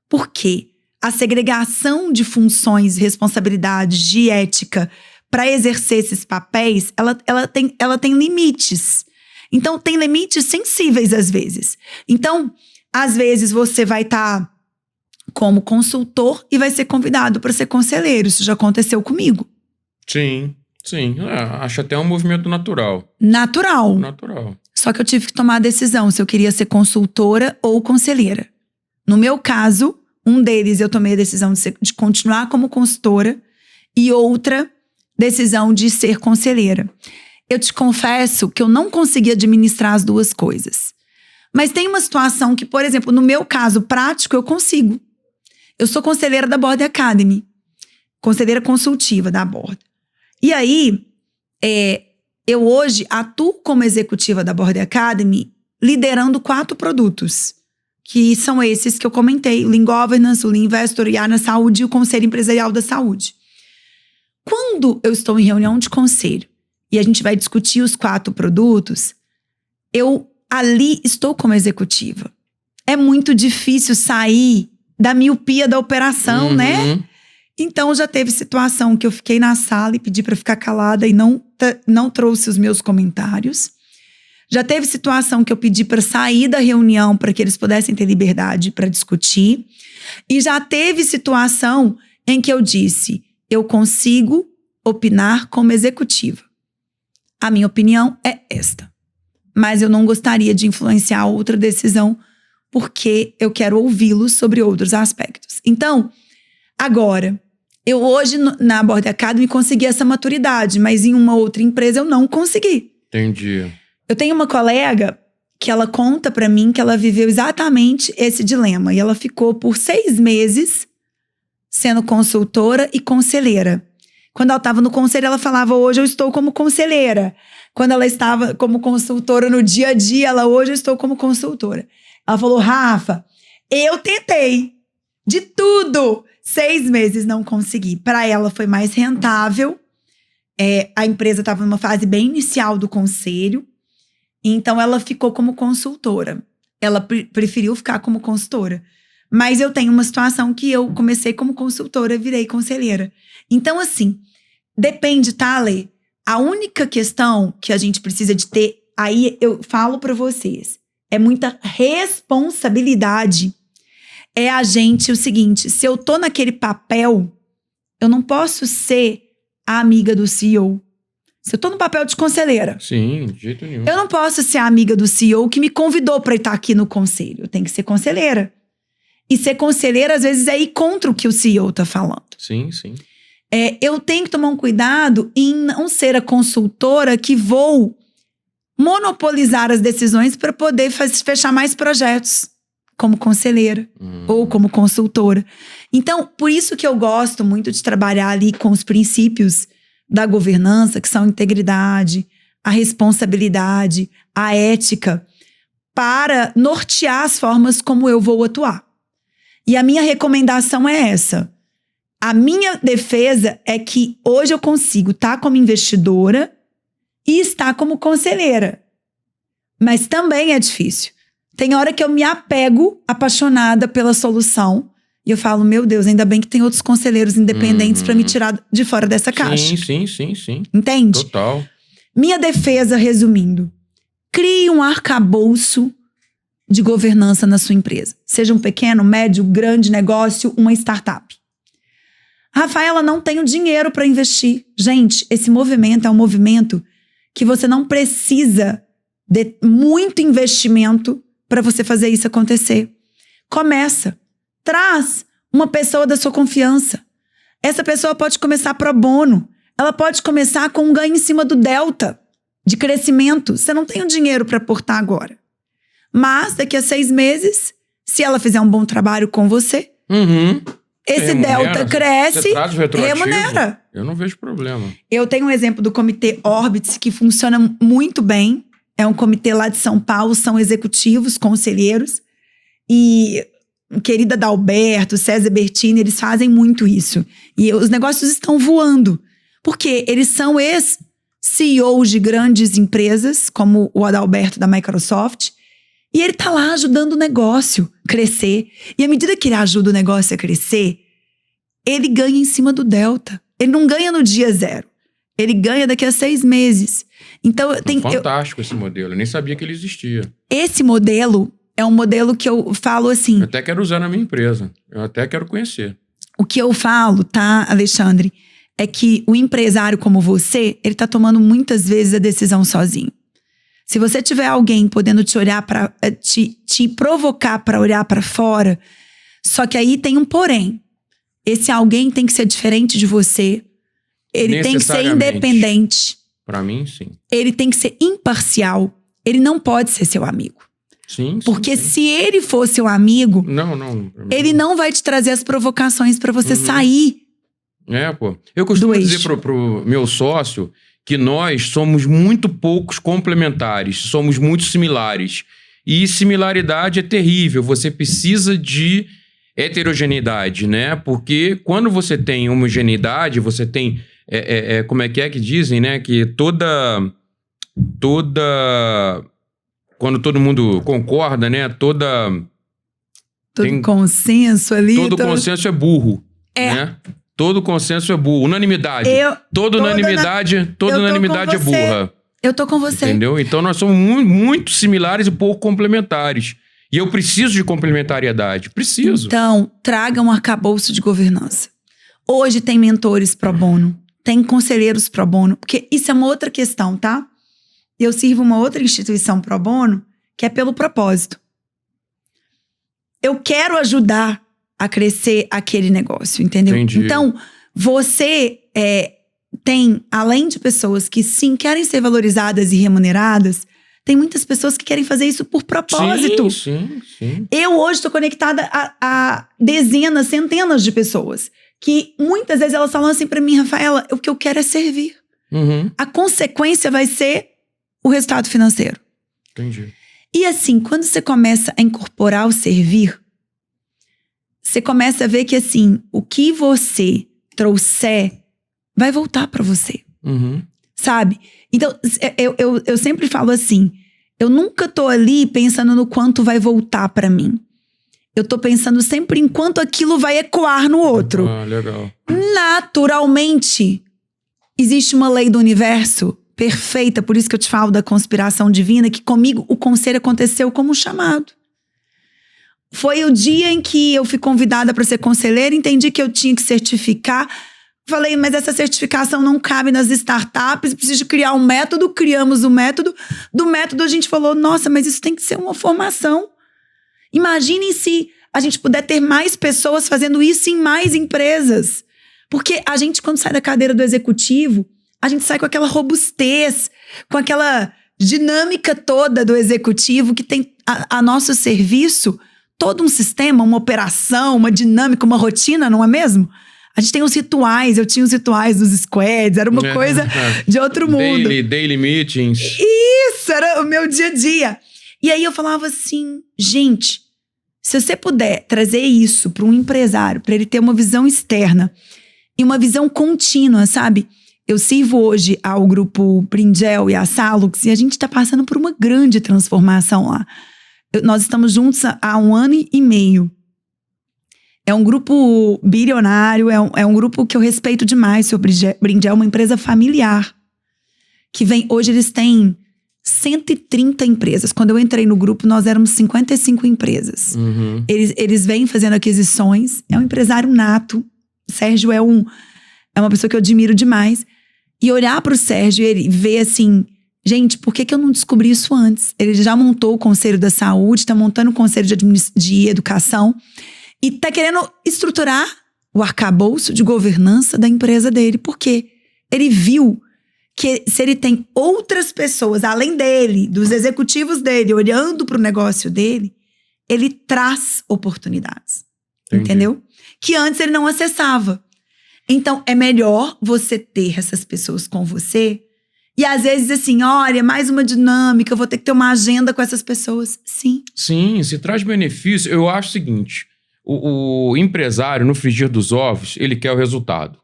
porque a segregação de funções, responsabilidades, de ética para exercer esses papéis, ela tem limites. Então, tem limites sensíveis às vezes. Então, às vezes você vai estar como consultor e vai ser convidado para ser conselheiro. Isso já aconteceu comigo. Sim. Acho até um movimento natural. Natural. Só que eu tive que tomar a decisão se eu queria ser consultora ou conselheira. No meu caso, um deles eu tomei a decisão de continuar como consultora e outra decisão de ser conselheira. Eu te confesso que eu não consegui administrar as duas coisas. Mas tem uma situação que, por exemplo, no meu caso prático, eu consigo. Eu sou conselheira da Board Academy. Conselheira consultiva da Board. E aí, eu hoje atuo como executiva da Board Academy, liderando 4 produtos. Que são esses que eu comentei. O Lean Governance, o Lean Investor, o Yarna Saúde e o Conselho Empresarial da Saúde. Quando eu estou em reunião de conselho e a gente vai discutir os 4 produtos, eu ali estou como executiva. É muito difícil sair da miopia da operação, né? Então, já teve situação que eu fiquei na sala e pedi para ficar calada e não trouxe os meus comentários. Já teve situação que eu pedi para sair da reunião para que eles pudessem ter liberdade para discutir. E já teve situação em que eu disse, eu consigo opinar como executiva. A minha opinião é esta. Mas eu não gostaria de influenciar outra decisão porque eu quero ouvi-los sobre outros aspectos. Então, agora, eu hoje na Board Academy consegui essa maturidade, mas em uma outra empresa eu não consegui. Entendi. Eu tenho uma colega que ela conta pra mim que ela viveu exatamente esse dilema. E ela ficou por 6 meses sendo consultora e conselheira. Quando ela estava no conselho, ela falava, hoje eu estou como conselheira. Quando ela estava como consultora no dia a dia, hoje eu estou como consultora. Ela falou, Rafa, eu tentei de tudo. 6 meses não consegui. Para ela foi mais rentável. A empresa estava numa fase bem inicial do conselho. Então, ela ficou como consultora. Ela preferiu ficar como consultora. Mas eu tenho uma situação que eu comecei como consultora e virei conselheira. Então, assim, depende, tá, Lê? A única questão que a gente precisa de ter, aí eu falo pra vocês, é muita responsabilidade. É a gente, o seguinte, se eu tô naquele papel, eu não posso ser a amiga do CEO. Se eu tô no papel de conselheira. Sim, de jeito nenhum. Eu não posso ser a amiga do CEO que me convidou pra estar aqui no conselho. Eu tenho que ser conselheira. E ser conselheira, às vezes, é ir contra o que o CEO tá falando. Sim, sim. Eu tenho que tomar um cuidado em não ser a consultora que vou monopolizar as decisões para poder fechar mais projetos como conselheira ou como consultora. Então, por isso que eu gosto muito de trabalhar ali com os princípios da governança, que são a integridade, a responsabilidade, a ética, para nortear as formas como eu vou atuar. E a minha recomendação é essa. A minha defesa é que hoje eu consigo estar como investidora e estar como conselheira. Mas também é difícil. Tem hora que eu me apego, apaixonada pela solução. E eu falo, meu Deus, ainda bem que tem outros conselheiros independentes pra me tirar de fora dessa caixa. Sim. Entende? Total. Minha defesa, resumindo. Crie um arcabouço de governança na sua empresa. Seja um pequeno, médio, grande negócio, uma startup. Rafaela, não tenho dinheiro para investir. Gente, esse movimento é um movimento que você não precisa de muito investimento para você fazer isso acontecer. Começa. Traz uma pessoa da sua confiança. Essa pessoa pode começar pro bono. Ela pode começar com um ganho em cima do delta de crescimento. Você não tem o dinheiro para aportar agora. Mas daqui a 6 meses, se ela fizer um bom trabalho com você, esse delta cresce, remunera. Eu não vejo problema. Eu tenho um exemplo do Comitê Orbitz que funciona muito bem. É um comitê lá de São Paulo, são executivos, conselheiros. E querida Dalberto, César Bertini, eles fazem muito isso. E os negócios estão voando. Porque eles são ex-CEOs de grandes empresas, como o Adalberto da Microsoft. E ele tá lá ajudando o negócio a crescer. E à medida que ele ajuda o negócio a crescer, ele ganha em cima do delta. Ele não ganha no dia 0. Ele ganha daqui a 6 meses. Então, fantástico esse modelo. Eu nem sabia que ele existia. Esse modelo é um modelo que eu falo assim... Eu até quero usar na minha empresa. Eu até quero conhecer. O que eu falo, tá, Alexandre, é que o empresário como você, ele tá tomando muitas vezes a decisão sozinho. Se você tiver alguém podendo te olhar para te provocar para olhar para fora, só que aí tem um porém. Esse alguém tem que ser diferente de você. Ele tem que ser independente. Para mim, sim. Ele tem que ser imparcial. Ele não pode ser seu amigo. Sim. Porque se ele for seu amigo, ele não vai te trazer as provocações para você sair. Pô. Eu costumo dizer pro meu sócio que nós somos muito poucos complementares, somos muito similares. E similaridade é terrível, você precisa de heterogeneidade, né? Porque quando você tem homogeneidade, você tem... como é que dizem, né? Que quando todo mundo concorda, né? Todo consenso ali... Todo consenso é burro, né? Todo consenso é burro. Unanimidade. Toda unanimidade é burra. Eu tô com você. Entendeu? Então nós somos muito similares e pouco complementares. E eu preciso de complementariedade. Preciso. Então, traga um arcabouço de governança. Hoje tem mentores pro bono. Tem conselheiros pro bono. Porque isso é uma outra questão, tá? Eu sirvo uma outra instituição pro bono, que é pelo propósito. Eu quero ajudar a crescer aquele negócio, entendeu? Entendi. Então, você tem, além de pessoas que sim querem ser valorizadas e remuneradas, tem muitas pessoas que querem fazer isso por propósito. Sim. Eu hoje estou conectada a dezenas, centenas de pessoas que muitas vezes elas falam assim pra mim, Rafaela, o que eu quero é servir. A consequência vai ser o resultado financeiro. Entendi. E assim, quando você começa a incorporar o servir, você começa a ver que, assim, o que você trouxer vai voltar pra você. Sabe? Então, eu sempre falo assim, eu nunca tô ali pensando no quanto vai voltar pra mim. Eu tô pensando sempre em quanto aquilo vai ecoar no outro. Legal. Naturalmente, existe uma lei do universo perfeita, por isso que eu te falo da conspiração divina, que comigo o conselho aconteceu como um chamado. Foi o dia em que eu fui convidada para ser conselheira, entendi que eu tinha que certificar. Falei, mas essa certificação não cabe nas startups, preciso criar um método. Criamos o método. Do método a gente falou, nossa, mas isso tem que ser uma formação. Imaginem se a gente puder ter mais pessoas fazendo isso em mais empresas. Porque a gente, quando sai da cadeira do executivo, a gente sai com aquela robustez, com aquela dinâmica toda do executivo que tem a nosso serviço... Todo um sistema, uma operação, uma dinâmica, uma rotina, não é mesmo? A gente tem os rituais, eu tinha os rituais dos squads, era uma coisa de outro mundo. Daily meetings. Isso, era o meu dia a dia. E aí eu falava assim, gente, se você puder trazer isso para um empresário, para ele ter uma visão externa e uma visão contínua, sabe? Eu sirvo hoje ao grupo Brinjel e a Salux e a gente está passando por uma grande transformação lá. Nós estamos juntos há 1 ano e meio. É um grupo bilionário, é um grupo que eu respeito demais. O Brinde é uma empresa familiar. Hoje eles têm 130 empresas. Quando eu entrei no grupo, nós éramos 55 empresas. Uhum. Eles vêm fazendo aquisições. É um empresário nato. O Sérgio é uma pessoa que eu admiro demais. E olhar para o Sérgio e ele ver assim... Gente, por que eu não descobri isso antes? Ele já montou o Conselho da Saúde, está montando o Conselho de Educação. E está querendo estruturar o arcabouço de governança da empresa dele. Por quê? Ele viu que se ele tem outras pessoas, além dele, dos executivos dele, olhando para o negócio dele, ele traz oportunidades. Entendi. Entendeu? Que antes ele não acessava. Então, é melhor você ter essas pessoas com você. E às vezes assim, olha, mais uma dinâmica, eu vou ter que ter uma agenda com essas pessoas. Sim. Sim, se traz benefício. Eu acho o seguinte, o empresário, no frigir dos ovos, ele quer o resultado,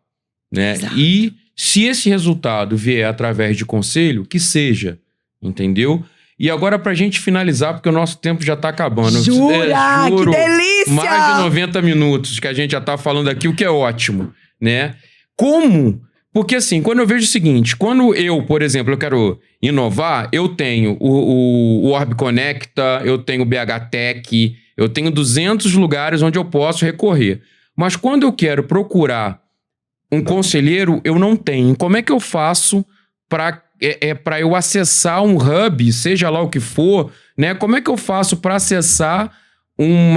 né? Exato. E se esse resultado vier através de conselho, que seja, entendeu? E agora pra gente finalizar, porque o nosso tempo já tá acabando. Jura? Juro, que delícia! mais de 90 minutos que a gente já tá falando aqui, o que é ótimo, né? Como... Porque assim, quando eu vejo o seguinte, quando eu, por exemplo, eu quero inovar, eu tenho o Orb Conecta, eu tenho o BH Tech, eu tenho 200 lugares onde eu posso recorrer. Mas quando eu quero procurar um conselheiro, eu não tenho. Como é que eu faço para eu acessar um hub, seja lá o que for, né? Como é que eu faço para acessar um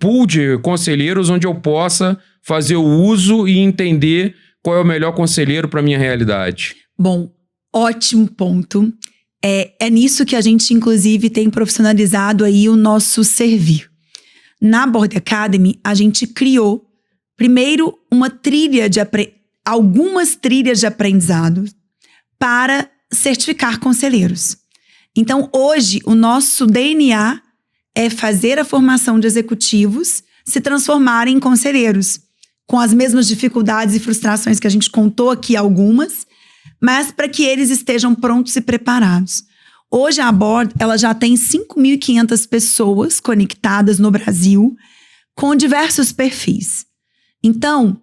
pool de conselheiros onde eu possa fazer o uso e entender qual é o melhor conselheiro para minha realidade? Bom, ótimo ponto. É nisso que a gente, inclusive, tem profissionalizado aí o nosso servir. Na Board Academy, a gente criou, primeiro, algumas trilhas de aprendizado para certificar conselheiros. Então, hoje, o nosso DNA é fazer a formação de executivos se transformarem em conselheiros, com as mesmas dificuldades e frustrações que a gente contou aqui algumas, mas para que eles estejam prontos e preparados. Hoje a Board, ela já tem 5.500 pessoas conectadas no Brasil, com diversos perfis. Então,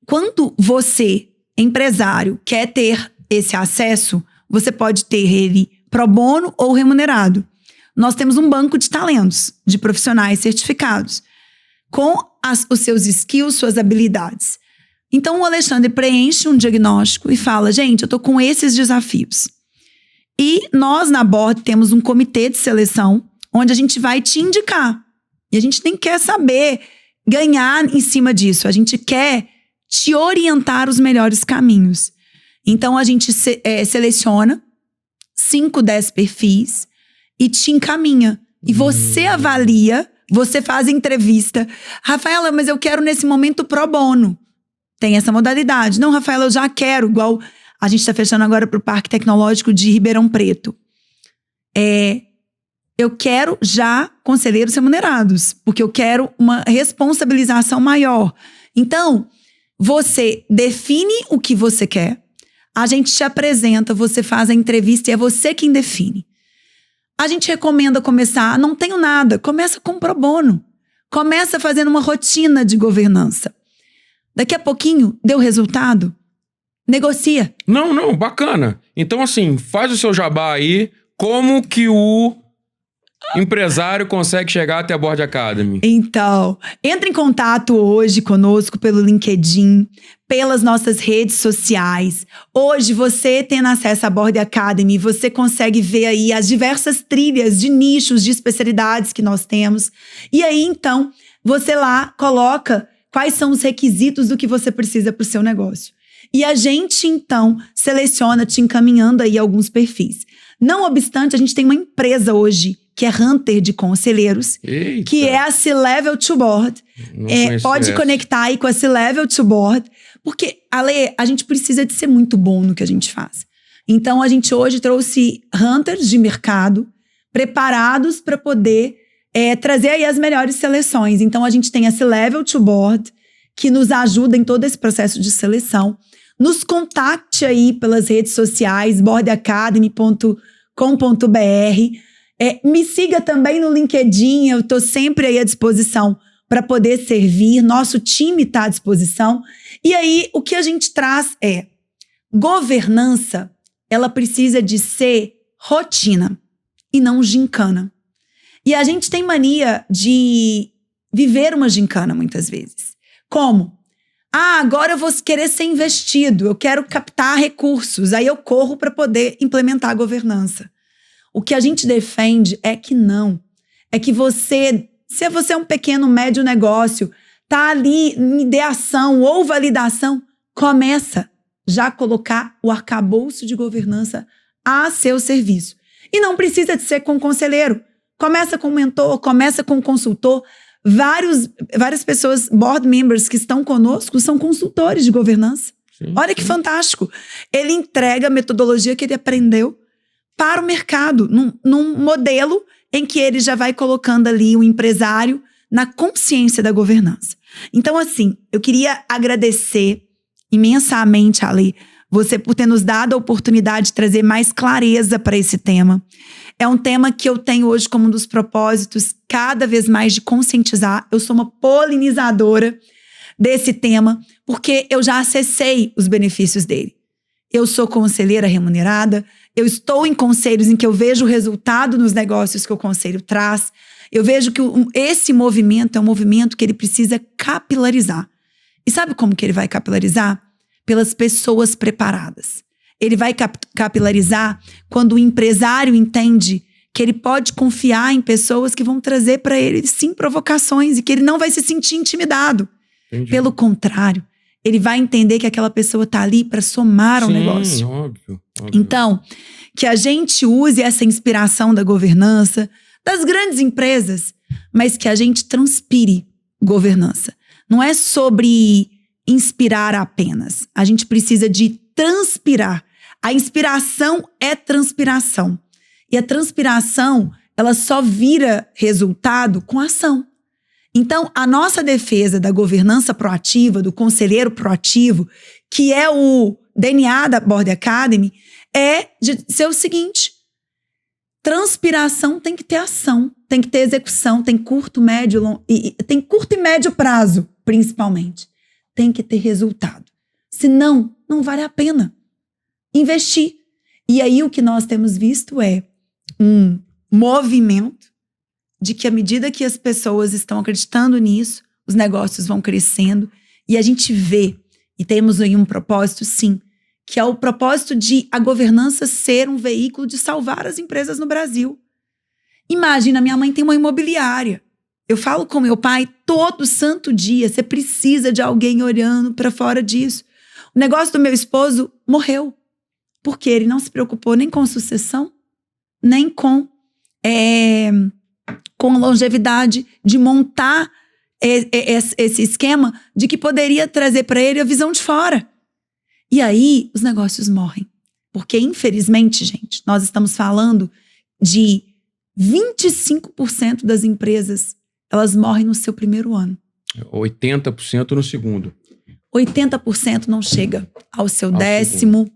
quando você, empresário, quer ter esse acesso, você pode ter ele pro bono ou remunerado. Nós temos um banco de talentos, de profissionais certificados, com os seus skills, suas habilidades. Então, o Alexandre preenche um diagnóstico e fala, gente, eu tô com esses desafios. E nós, na Board, temos um comitê de seleção, onde a gente vai te indicar. E a gente nem quer saber ganhar em cima disso. A gente quer te orientar os melhores caminhos. Então, a gente seleciona 5, 10 perfis e te encaminha. E você avalia, você faz entrevista. Rafaela, mas eu quero nesse momento pro bono. Tem essa modalidade. Não, Rafaela, eu já quero. Igual a gente está fechando agora para o Parque Tecnológico de Ribeirão Preto. Eu quero já conselheiros remunerados. Porque eu quero uma responsabilização maior. Então, você define o que você quer. A gente te apresenta, você faz a entrevista e é você quem define. A gente recomenda começar, não tenho nada, começa com pro bono. Começa fazendo uma rotina de governança. Daqui a pouquinho, deu resultado? Negocia. Não, bacana. Então assim, faz o seu jabá aí, como que o empresário consegue chegar até a Board Academy? Então, entre em contato hoje conosco pelo LinkedIn, pelas nossas redes sociais. Hoje, você tendo acesso à Board Academy, você consegue ver aí as diversas trilhas de nichos, de especialidades que nós temos. E aí, então, você lá coloca quais são os requisitos do que você precisa para o seu negócio. E a gente, então, seleciona, te encaminhando aí alguns perfis. Não obstante, a gente tem uma empresa hoje que é Hunter de conselheiros, Eita. que é a C-Level to Board. Pode conectar aí com a C-Level to Board, porque, Ale, a gente precisa de ser muito bom no que a gente faz. Então, a gente hoje trouxe Hunters de mercado preparados para poder trazer aí as melhores seleções. Então, a gente tem a C-Level to Board, que nos ajuda em todo esse processo de seleção. Nos contacte aí pelas redes sociais, boardacademy.com.br. Me siga também no LinkedIn, eu estou sempre aí à disposição para poder servir, nosso time está à disposição. E aí, o que a gente traz é governança, ela precisa de ser rotina e não gincana. E a gente tem mania de viver uma gincana muitas vezes. Como? Agora eu vou querer ser investido, eu quero captar recursos, aí eu corro para poder implementar a governança. O que a gente defende é que não. É que você, se você é um pequeno, médio negócio, tá ali em ideação ou validação, começa já a colocar o arcabouço de governança a seu serviço. E não precisa de ser com conselheiro. Começa com mentor, começa com consultor. Várias pessoas, board members que estão conosco, são consultores de governança. Sim, olha que fantástico. Ele entrega a metodologia que ele aprendeu para o mercado, num modelo em que ele já vai colocando ali o empresário na consciência da governança. Então, assim, eu queria agradecer imensamente, Ale, você por ter nos dado a oportunidade de trazer mais clareza para esse tema. É um tema que eu tenho hoje como um dos propósitos cada vez mais de conscientizar. Eu sou uma polinizadora desse tema, porque eu já acessei os benefícios dele. Eu sou conselheira remunerada, eu estou em conselhos em que eu vejo o resultado nos negócios que o conselho traz. Eu vejo que esse movimento é um movimento que ele precisa capilarizar. E sabe como que ele vai capilarizar? Pelas pessoas preparadas. Ele vai capilarizar quando o empresário entende que ele pode confiar em pessoas que vão trazer para ele, sim, provocações e que ele não vai se sentir intimidado. Entendi. Pelo contrário, ele vai entender que aquela pessoa está ali para somar ao negócio. Óbvio. Então, que a gente use essa inspiração da governança, das grandes empresas, mas que a gente transpire governança. Não é sobre inspirar apenas. A gente precisa de transpirar. A inspiração é transpiração. E a transpiração, ela só vira resultado com ação. Então, a nossa defesa da governança proativa, do conselheiro proativo, que é o DNA da Board Academy, é de ser o seguinte: transpiração tem que ter ação, tem que ter execução, tem curto, médio, longo, tem curto e médio prazo, principalmente. Tem que ter resultado. Senão, não vale a pena investir. E aí o que nós temos visto é um movimento de que à medida que as pessoas estão acreditando nisso, os negócios vão crescendo e a gente vê, e temos aí um propósito, sim, que é o propósito de a governança ser um veículo de salvar as empresas no Brasil. Imagina, minha mãe tem uma imobiliária. Eu falo com meu pai todo santo dia, você precisa de alguém olhando para fora disso. O negócio do meu esposo morreu, porque ele não se preocupou nem com sucessão, nem com longevidade, de montar esse esquema de que poderia trazer para ele a visão de fora. E aí os negócios morrem. Porque, infelizmente, gente, nós estamos falando de 25% das empresas, elas morrem no seu primeiro ano. 80% no segundo. 80% não chega ao seu 10º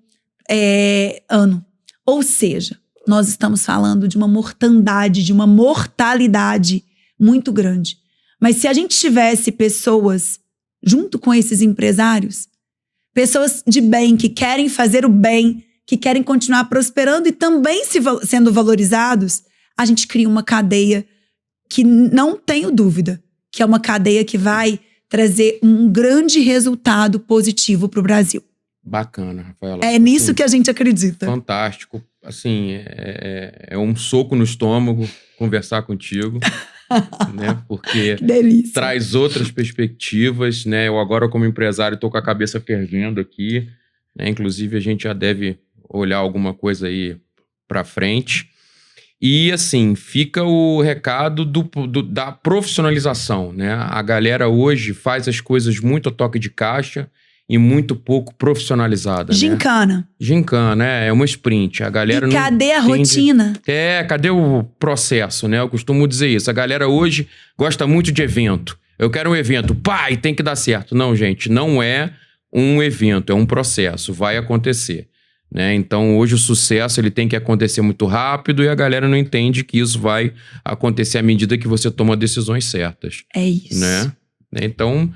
ano. Ou seja, nós estamos falando de uma mortandade, de uma mortalidade muito grande. Mas se a gente tivesse pessoas junto com esses empresários, pessoas de bem, que querem fazer o bem, que querem continuar prosperando e também sendo valorizados, a gente cria uma cadeia que não tenho dúvida, que é uma cadeia que vai trazer um grande resultado positivo para o Brasil. Bacana, Rafaela. É nisso que a gente acredita. Fantástico. Assim, é um soco no estômago conversar contigo, né? Porque traz outras perspectivas, né? Eu agora, como empresário, estou com a cabeça fervendo aqui, né? Inclusive, a gente já deve olhar alguma coisa aí para frente. E, assim, fica o recado da profissionalização, né? A galera hoje faz as coisas muito a toque de caixa e muito pouco profissionalizada. Gincana. Né? Gincana, é uma sprint. A galera cadê a rotina? Cadê o processo, né? Eu costumo dizer isso. A galera hoje gosta muito de evento. Eu quero um evento, e tem que dar certo. Não, gente, não é um evento, é um processo. Vai acontecer. né? Então, hoje o sucesso ele tem que acontecer muito rápido e a galera não entende que isso vai acontecer à medida que você toma decisões certas. É isso. Né? Então,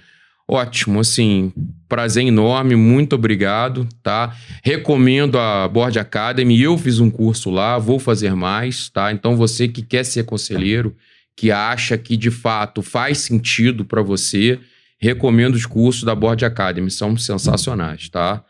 ótimo, assim, prazer enorme, muito obrigado, tá? Recomendo a Board Academy, eu fiz um curso lá, vou fazer mais, tá? Então, você que quer ser conselheiro, que acha que de fato faz sentido para você, recomendo os cursos da Board Academy, são sensacionais, tá?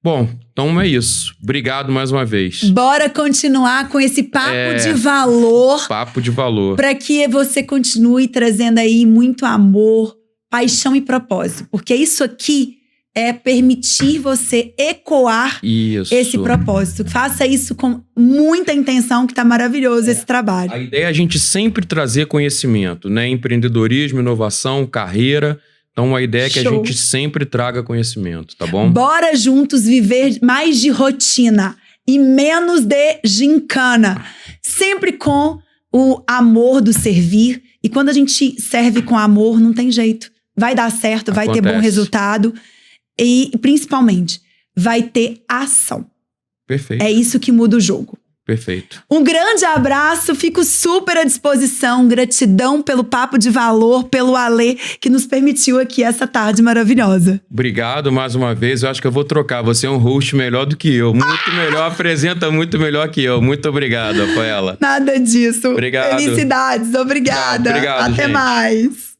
Bom, então é isso. Obrigado mais uma vez. Bora continuar com esse papo de valor. Papo de valor. Para que você continue trazendo aí muito amor, paixão e propósito. Porque isso aqui é permitir você ecoar esse propósito. Faça isso com muita intenção, que tá maravilhoso esse trabalho. A ideia é a gente sempre trazer conhecimento, né? Empreendedorismo, inovação, carreira. Então, a ideia é que a gente sempre traga conhecimento, tá bom? Bora juntos viver mais de rotina e menos de gincana. Sempre com o amor do servir. E quando a gente serve com amor, não tem jeito. Vai dar certo, vai ter bom resultado. E, principalmente, vai ter ação. Perfeito. É isso que muda o jogo. Perfeito. Um grande abraço, fico super à disposição. Gratidão pelo papo de valor, pelo Alê, que nos permitiu aqui essa tarde maravilhosa. Obrigado mais uma vez. Eu acho que eu vou trocar. Você é um host melhor do que eu. Muito melhor, apresenta muito melhor que eu. Muito obrigado, Rafaela. Nada disso. Obrigado. Felicidades, obrigada. Obrigado, Até gente. mais.